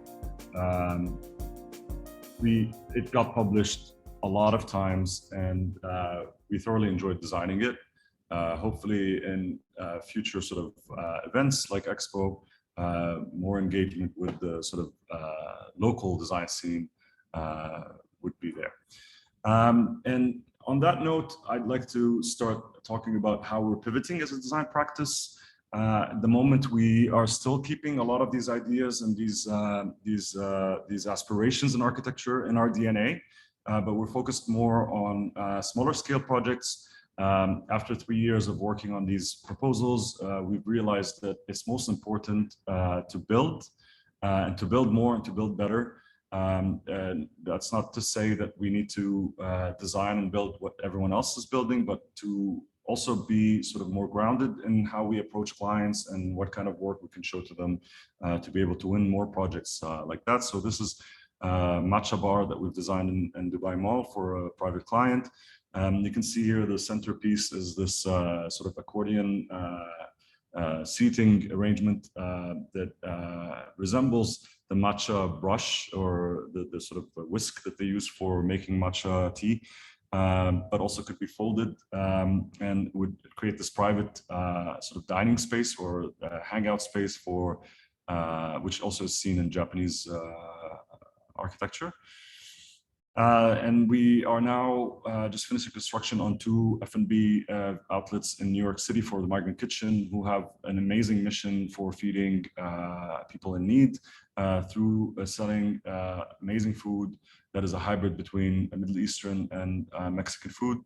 It got published a lot of times, and we thoroughly enjoyed designing it. Hopefully in future sort of events like Expo, more engagement with the sort of local design scene would be there. And on that note, I'd like to start talking about how we're pivoting as a design practice. At the moment, we are still keeping a lot of these ideas and these aspirations in architecture in our DNA, but we're focused more on smaller scale projects. After 3 years of working on these proposals, we've realized that it's most important to build and to build more and to build better. And that's not to say that we need to design and build what everyone else is building, but to also be sort of more grounded in how we approach clients and what kind of work we can show to them to be able to win more projects like that. So this is matcha bar that we've designed in Dubai Mall for a private client. You can see here the centerpiece is this sort of accordion seating arrangement that resembles the matcha brush or the sort of whisk that they use for making matcha tea, but also could be folded and would create this private sort of dining space or hangout space for which also is seen in Japanese architecture. And we are now just finishing construction on 2 F&B outlets in New York City for the Migrant Kitchen, who have an amazing mission for feeding people in need through selling amazing food that is a hybrid between Middle Eastern and Mexican food.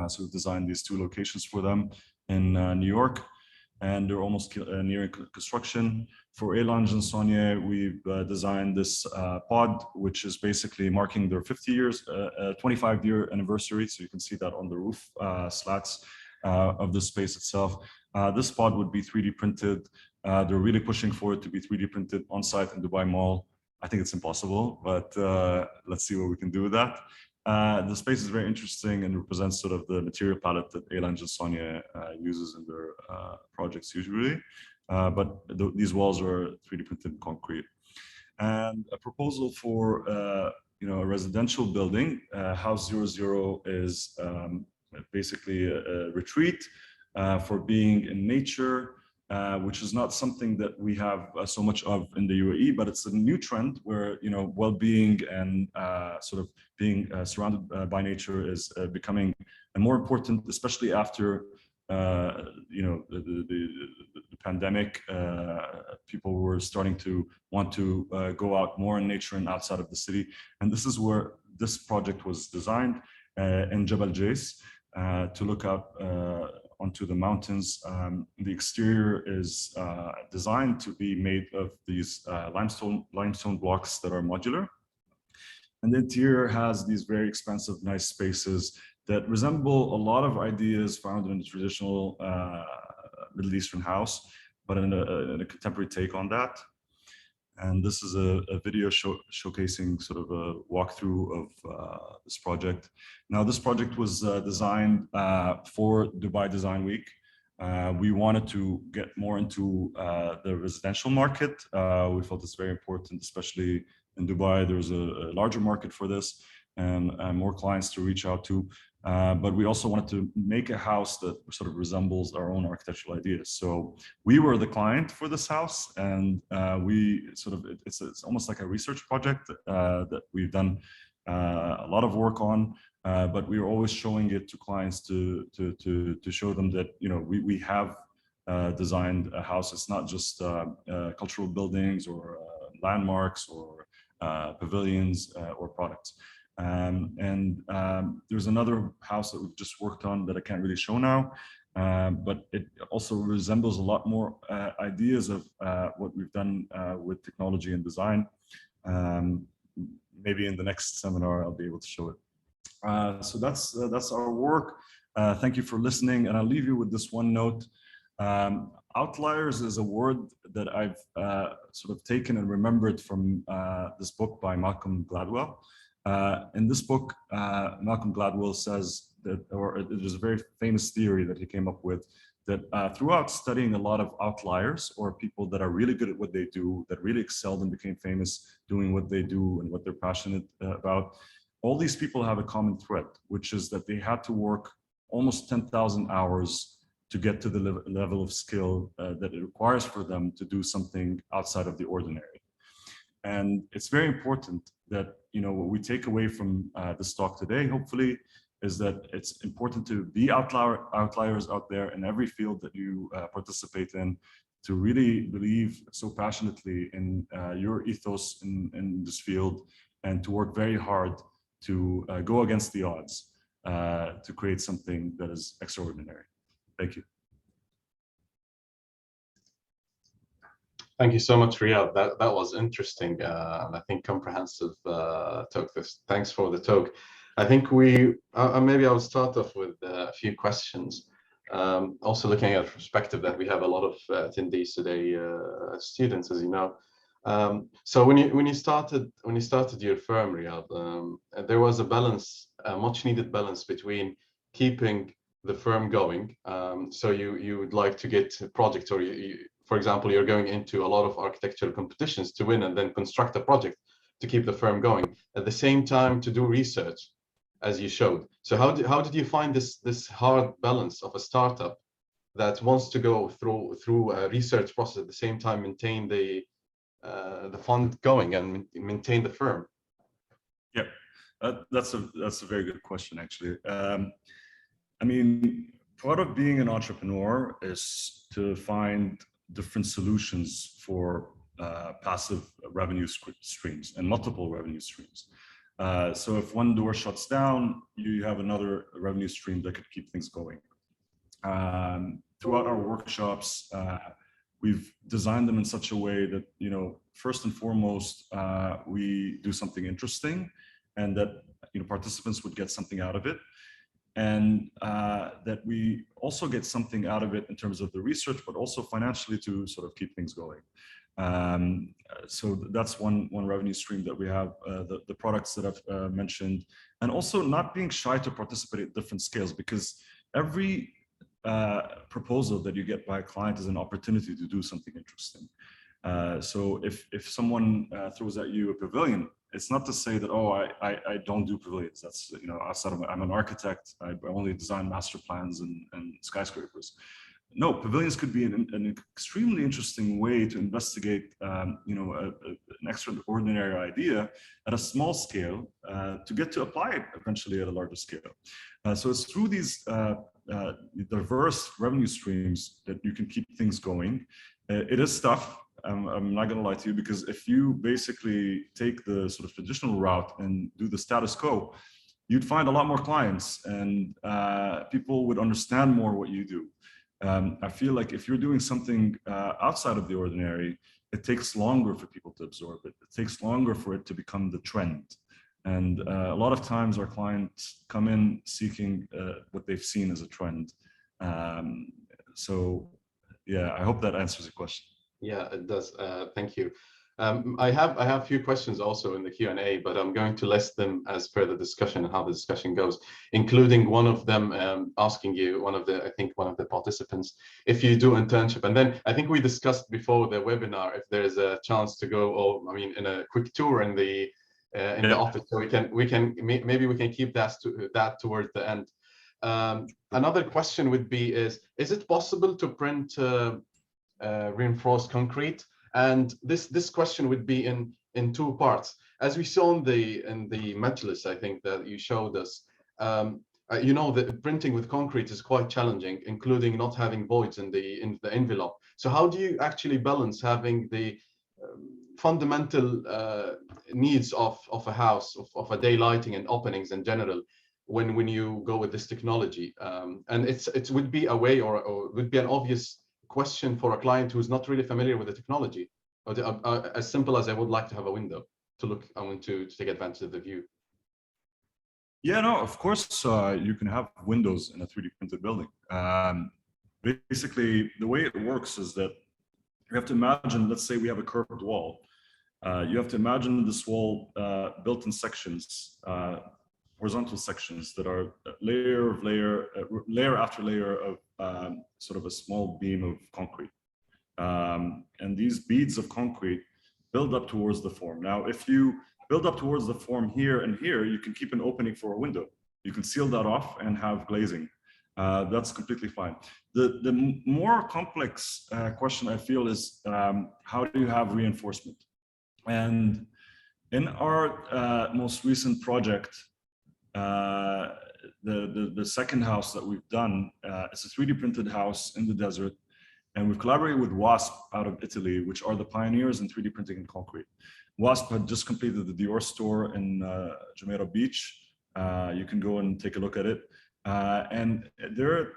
So we've designed these 2 locations for them in New York, and they're almost nearing construction. For Elange and Saunier, we've designed this pod, which is basically marking their 25-year anniversary. So you can see that on the roof slats of the space itself. This pod would be 3D printed. They're really pushing for it to be 3D printed on site in Dubai Mall. I think it's impossible, but let's see what we can do with that. The space is very interesting and represents sort of the material palette that Elange and Saunier uses in their projects usually. But these walls are 3D printed concrete. And a proposal for a residential building, House 00 is basically a retreat for being in nature, which is not something that we have so much of in the UAE, but it's a new trend where well-being and sort of being surrounded by nature is becoming more important, especially after the pandemic. People were starting to want to go out more in nature and outside of the city, and this is where this project was designed in Jabal Jais to look out onto the mountains. The exterior is designed to be made of these limestone blocks that are modular. And the interior has these very expansive, nice spaces that resemble a lot of ideas found in a traditional Middle Eastern house, but in a contemporary take on that. And this is a video showcasing sort of a walkthrough of this project. Now, this project was designed for Dubai Design Week. We wanted to get more into the residential market. We felt it's very important, especially in Dubai. There's a larger market for this and more clients to reach out to. But we also wanted to make a house that sort of resembles our own architectural ideas. So we were the client for this house, and we sort of, it's almost like a research project that we've done a lot of work on, but we were always showing it to clients to show them that, we have designed a house. It's not just cultural buildings or landmarks or pavilions or products. There's another house that we've just worked on that I can't really show now, but it also resembles a lot more ideas of what we've done with technology and design. Maybe in the next seminar, I'll be able to show it. So that's our work. Thank you for listening, and I'll leave you with this one note. Outliers is a word that I've sort of taken and remembered from this book by Malcolm Gladwell. In this book, Malcolm Gladwell says that, or it is a very famous theory that he came up with, that throughout studying a lot of outliers, or people that are really good at what they do, that really excelled and became famous doing what they do and what they're passionate about, all these people have a common thread, which is that they had to work almost 10,000 hours to get to the level of skill that it requires for them to do something outside of the ordinary. And it's very important that, what we take away from this talk today, hopefully, is that it's important to be outliers out there in every field that you participate in, to really believe so passionately in your ethos in this field, and to work very hard to go against the odds to create something that is extraordinary. Thank you. Thank you so much, Riyadh. That was interesting, and I think comprehensive talk. Thanks for the talk. I think maybe I'll start off with a few questions. Also looking at perspective that we have a lot of attendees today, students, as you know. So when you started your firm, Riyadh, there was a balance, a much needed balance between keeping the firm going. So you would like to get a project, or for example, you're going into a lot of architectural competitions to win and then construct a project to keep the firm going. At the same time, to do research, as you showed. So how did you find this hard balance of a startup that wants to go through a research process at the same time maintain the fund going and maintain the firm? Yeah, that's a very good question, actually. I mean, part of being an entrepreneur is to find different solutions for passive revenue streams and multiple revenue streams. So if one door shuts down, you have another revenue stream that could keep things going. Throughout our workshops, we've designed them in such a way that, you know, first and foremost, we do something interesting, and that, you know, participants would get something out of it, and that we also get something out of it in terms of the research, but also financially to sort of keep things going. So that's one revenue stream that we have, the products that I've mentioned, and also not being shy to participate at different scales, because every proposal that you get by a client is an opportunity to do something interesting. So if someone throws at you a pavilion, it's not to say that, oh, I don't do pavilions. That's, you know, outside of, I'm an architect, I only design master plans and skyscrapers. No, pavilions could be an extremely interesting way to investigate, you know, an extraordinary idea at a small scale to get to apply it eventually at a larger scale. So it's through these diverse revenue streams that you can keep things going. It is tough. I'm not going to lie to you, because if you basically take the sort of traditional route and do the status quo, you'd find a lot more clients, and people would understand more what you do. I feel like if you're doing something outside of the ordinary, it takes longer for people to absorb it. It takes longer for it to become the trend. And a lot of times our clients come in seeking what they've seen as a trend. So yeah, I hope that answers your question. Yeah, it does. Thank you. I have a few questions also in the Q&A, but I'm going to list them as per the discussion and how the discussion goes, including one of them asking you, I think one of the participants, if you do internship. And then I think we discussed before the webinar if there's a chance to go, or I mean, in a quick tour in the office, so maybe we can keep that towards the end. Another question would be is it possible to print reinforced concrete? And this question would be in two parts. As we saw in the Measureless, I think that you showed us, you know, that printing with concrete is quite challenging, including not having voids in the envelope. So how do you actually balance having the fundamental needs of a house, of a day lighting and openings in general, when you go with this technology? And it would be a way, or would be an obvious question for a client who's not really familiar with the technology, or as simple as I would like to have a window to look, I want to take advantage of the view. Yeah, no, of course, you can have windows in a 3D printed building. Basically, the way it works is that you have to imagine, let's say we have a curved wall. You have to imagine this wall built in sections, horizontal sections that are layer after layer of sort of a small beam of concrete. And these beads of concrete build up towards the form. Now, if you build up towards the form here and here, you can keep an opening for a window. You can seal that off and have glazing. That's completely fine. The more complex question, I feel, is how do you have reinforcement? And in our most recent project, the second house that we've done, it's a 3D printed house in the desert, and we've collaborated with WASP out of Italy, which are the pioneers in 3D printing in concrete. WASP had just completed the Dior store in Jumeirah Beach. You can go and take a look at it. And their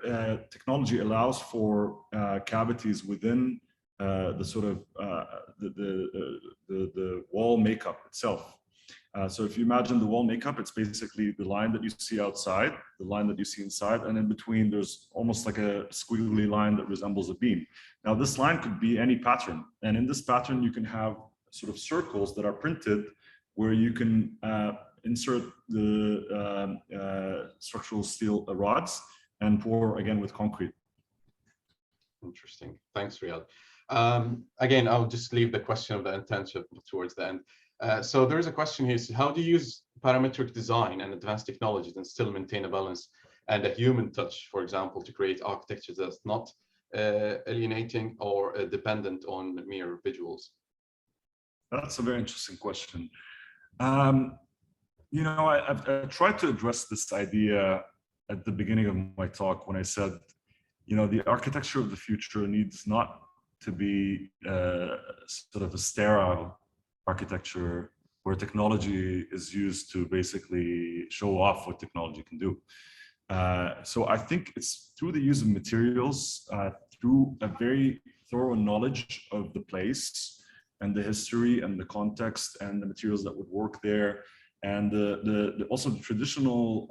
technology allows for cavities within the sort of the wall makeup itself. So if you imagine the wall makeup, it's basically the line that you see outside, the line that you see inside, and in between there's almost like a squiggly line that resembles a beam. Now this line could be any pattern, and in this pattern you can have sort of circles that are printed where you can insert the structural steel rods and pour again with concrete. Interesting. Thanks, Riyad. Again, I'll just leave the question of the internship towards the end. So there is a question here. So how do you use parametric design and advanced technologies and still maintain a balance and a human touch, for example, to create architecture that's not alienating or dependent on mere visuals? That's a very interesting question. You know, I've tried to address this idea at the beginning of my talk when I said, you know, the architecture of the future needs not to be sort of a sterile architecture where technology is used to basically show off what technology can do. So I think it's through the use of materials, through a very thorough knowledge of the place and the history and the context and the materials that would work there, and also the traditional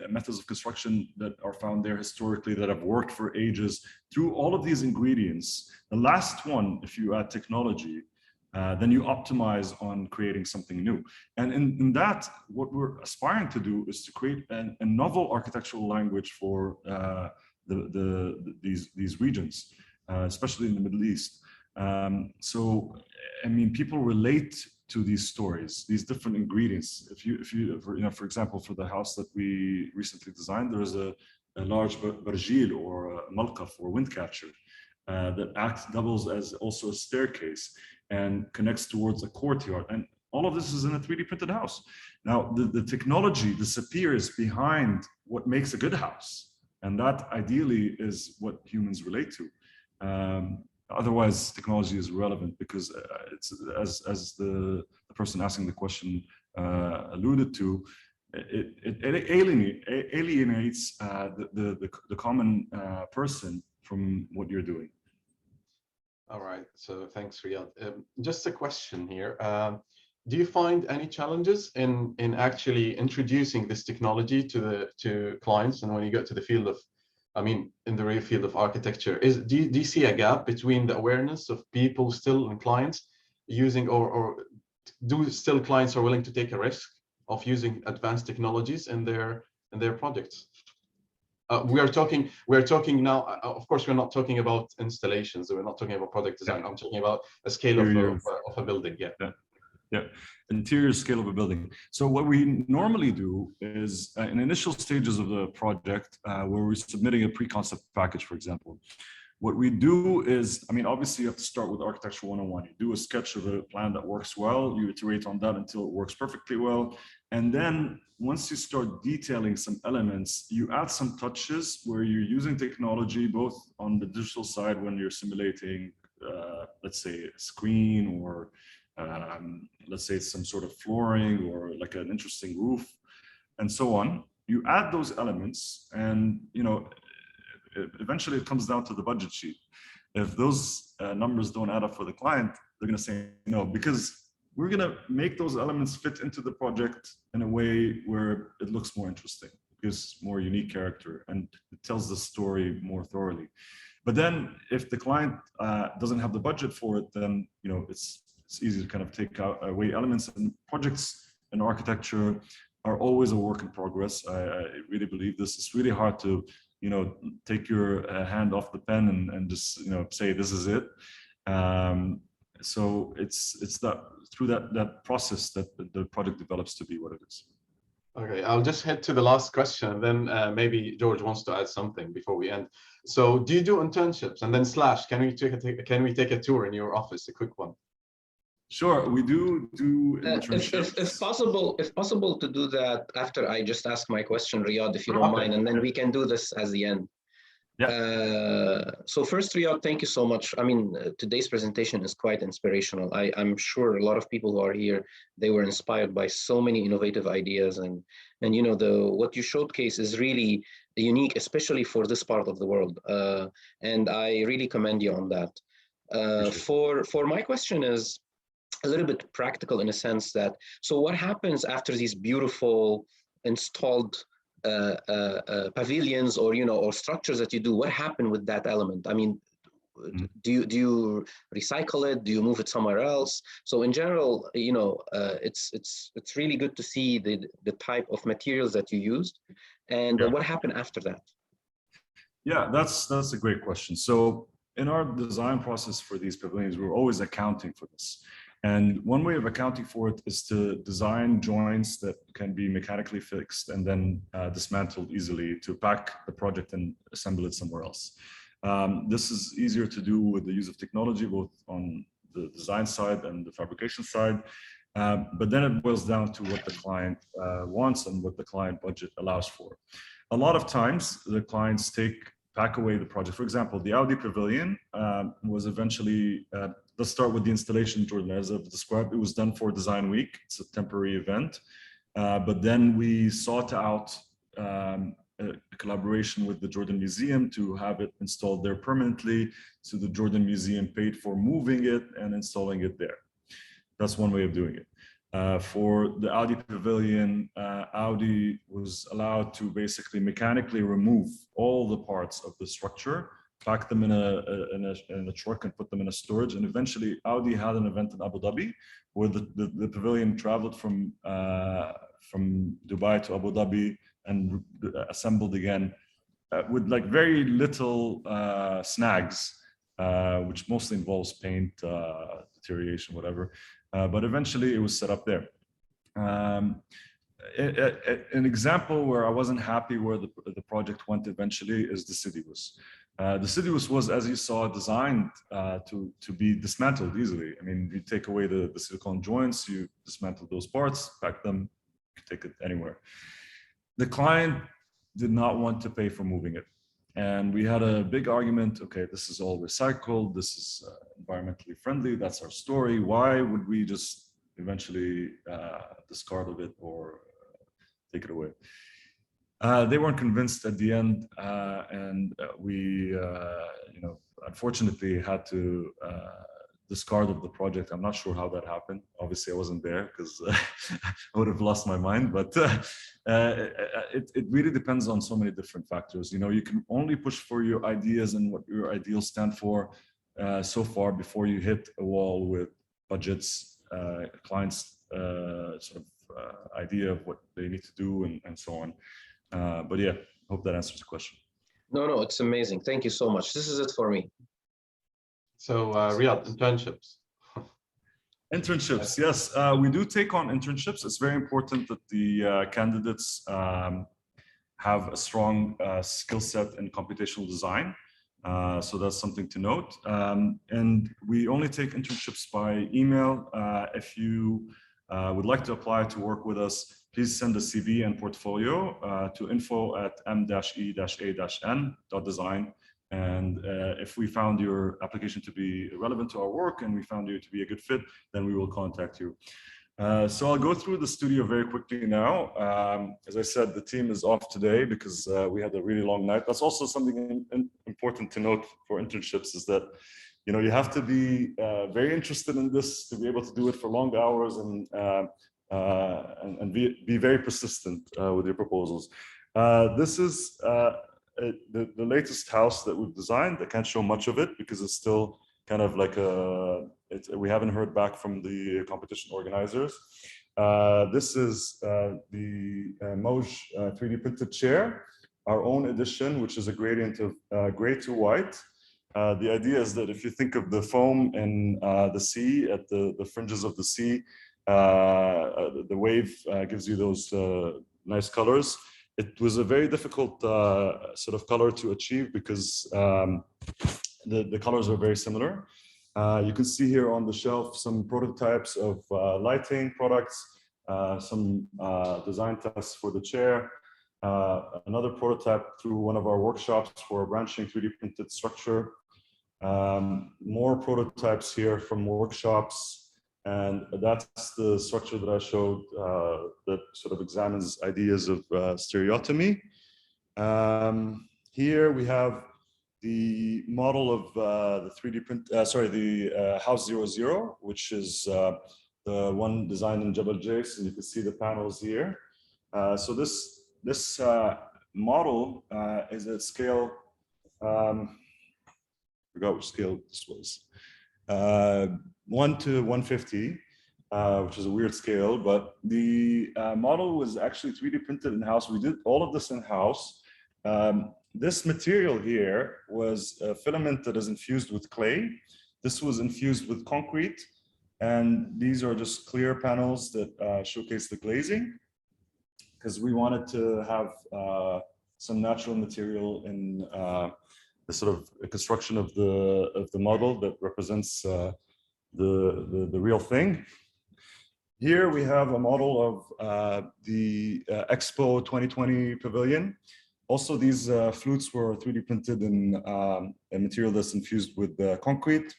methods of construction that are found there historically that have worked for ages. Through all of these ingredients, the last one, if you add technology, then you optimize on creating something new. And in that, what we're aspiring to do is to create a novel architectural language for these regions, especially in the Middle East. So, I mean, people relate to these stories, these different ingredients. If you know, for example, for the house that we recently designed, there is a large barjil or a malqaf or wind catcher that doubles as also a staircase and connects towards a courtyard. And all of this is in a 3D printed house. Now, the technology disappears behind what makes a good house. And that ideally is what humans relate to. Otherwise, technology is relevant because it's, as the person asking the question alluded to, it alienates the common person from what you're doing. All right, so thanks, Riyad. Just a question here. Do you find any challenges in actually introducing this technology to clients? And when you get to the field of, I mean, in the real field of architecture, do you see a gap between the awareness of people still and clients using, or do still clients are willing to take a risk of using advanced technologies in their projects? We're talking now, of course, we're not talking about installations, we're not talking about product design. I'm talking about a scale of a building. Yeah, interior scale of a building. So what we normally do is in initial stages of the project, where we're submitting a pre-concept package, for example, what we do is, I mean, obviously you have to start with Architecture 101. You do a sketch of a plan that works well, you iterate on that until it works perfectly well. And then once you start detailing some elements, you add some touches where you're using technology, both on the digital side when you're simulating, let's say a screen, or let's say some sort of flooring or like an interesting roof and so on. You add those elements and, you know, eventually it comes down to the budget sheet. If those numbers don't add up for the client, they're going to say no, because we're going to make those elements fit into the project in a way where it looks more interesting, gives more unique character, and it tells the story more thoroughly. But then if the client doesn't have the budget for it, then, you know, it's easy to kind of take away elements. And projects in architecture are always a work in progress. I really believe this. It's really hard to, you know, take your hand off the pen and just, you know, say this is it. So it's that through that process that the project develops to be what it is. Okay, I'll just head to the last question, and then maybe George wants to add something before we end. So, do you do internships? And then Slash, can we take a tour in your office, a quick one? Sure, we do internships. If possible to do that after I just ask my question, Riyad, if you don't mind, and then we can do this as the end. Yeah. So first, Riyad, thank you so much. I mean, today's presentation is quite inspirational. I'm sure a lot of people who are here, they were inspired by so many innovative ideas, and you know, what you showcase is really unique, especially for this part of the world. And I really commend you on that. For my question is a little bit practical in a sense that, so what happens after these beautiful installed pavilions or, or structures that you do? What happened with that element? I mean, do you recycle it? Do you move it somewhere else? So in general, it's really good to see the type of materials that you used, and what happened after that. Yeah, that's a great question. So in our design process for these pavilions, we're always accounting for this. And one way of accounting for it is to design joints that can be mechanically fixed and then dismantled easily to pack the project and assemble it somewhere else. This is easier to do with the use of technology, both on the design side and the fabrication side. But then it boils down to what the client wants and what the client budget allows for. A lot of times, the clients pack away the project. For example, the Audi Pavilion was eventually, let's start with the installation, Jordan. As I've described, it was done for Design Week. It's a temporary event. But then we sought out a collaboration with the Jordan Museum to have it installed there permanently. So the Jordan Museum paid for moving it and installing it there. That's one way of doing it. For the Audi Pavilion, Audi was allowed to basically mechanically remove all the parts of the structure, pack them in a truck and put them in a storage. And eventually Audi had an event in Abu Dhabi where the pavilion traveled from Dubai to Abu Dhabi and assembled again with like very little snags, which mostly involves paint, deterioration, whatever. But eventually it was set up there. An example where I wasn't happy where the project went eventually is the Sidibus. The Sidibus was, as you saw, designed to be dismantled easily. I mean, you take away the silicone joints, you dismantle those parts, pack them, you can take it anywhere. The client did not want to pay for moving it. And we had a big argument. Okay, this is all recycled. This is environmentally friendly. That's our story. Why would we just eventually discard of it or take it away? They weren't convinced at the end, and we, unfortunately had to discard of the project. I'm not sure how that happened. Obviously, I wasn't there because I would have lost my mind. But it really depends on so many different factors. You can only push for your ideas and what your ideals stand for so far before you hit a wall with budgets, clients' idea of what they need to do, and so on. But yeah, hope that answers the question. No, it's amazing. Thank you so much. This is it for me. So Riyad, internships. Internships, yes. We do take on internships. It's very important that the candidates have a strong skill set in computational design. So that's something to note. And we only take internships by email. If you would like to apply to work with us, please send a CV and portfolio to info@m-e-a-n.design. And if we found your application to be relevant to our work and we found you to be a good fit, then we will contact you. So I'll go through the studio very quickly now. As I said, the team is off today because we had a really long night. That's also something important to note for internships is that, you have to be very interested in this to be able to do it for long hours and be very persistent with your proposals. This is the latest house that we've designed. I can't show much of it because it's still kind of like we haven't heard back from the competition organizers. This is the Moj 3D printed chair, our own edition, which is a gradient of gray to white. The idea is that if you think of the foam in the sea, at the fringes of the sea, the wave gives you those nice colors. It was a very difficult sort of color to achieve because the colors are very similar. You can see here on the shelf some prototypes of lighting products, some design tests for the chair, another prototype through one of our workshops for a branching 3D printed structure, more prototypes here from workshops. And that's the structure that I showed that sort of examines ideas of stereotomy. Here we have the model of the 3D print, the House 00, which is the one designed in Jebel Jais, and you can see the panels here. So this model is at scale, I forgot which scale this was, 1 to 150, which is a weird scale, but the model was actually 3D printed in-house. We did all of this in-house. This material here was a filament that is infused with clay. This was infused with concrete, and these are just clear panels that showcase the glazing, because we wanted to have some natural material in the sort of construction of the model that represents the real thing. Here we have a model of the Expo 2020 pavilion. Also, these flutes were 3D printed in a material that's infused with concrete.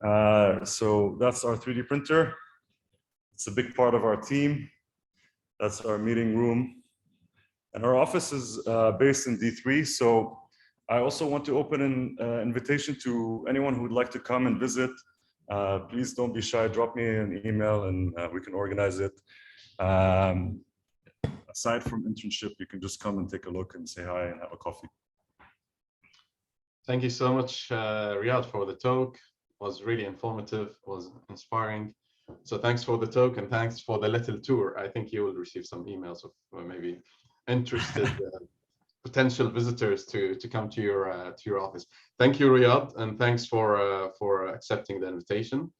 So that's our 3D printer. It's a big part of our team. That's our meeting room. And our office is based in D3. So I also want to open an invitation to anyone who would like to come and visit. Please don't be shy, drop me an email and we can organize it. Aside from internship, you can just come and take a look and say hi and have a coffee. Thank you so much, Riyad, for the talk. It was really informative, was inspiring. So thanks for the talk and thanks for the little tour. I think you will receive some emails of maybe interested potential visitors to come to your office. Thank you, Riyad, and thanks for accepting the invitation.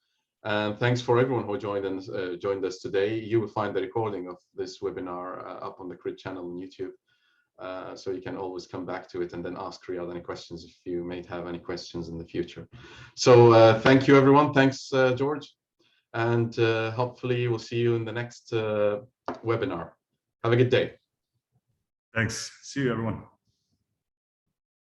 And thanks for everyone who joined us today. You will find the recording of this webinar up on the CRID channel on YouTube. So you can always come back to it and then ask Riyad any questions if you may have any questions in the future. So thank you, everyone. Thanks, George. And hopefully we'll see you in the next webinar. Have a good day. Thanks. See you, everyone.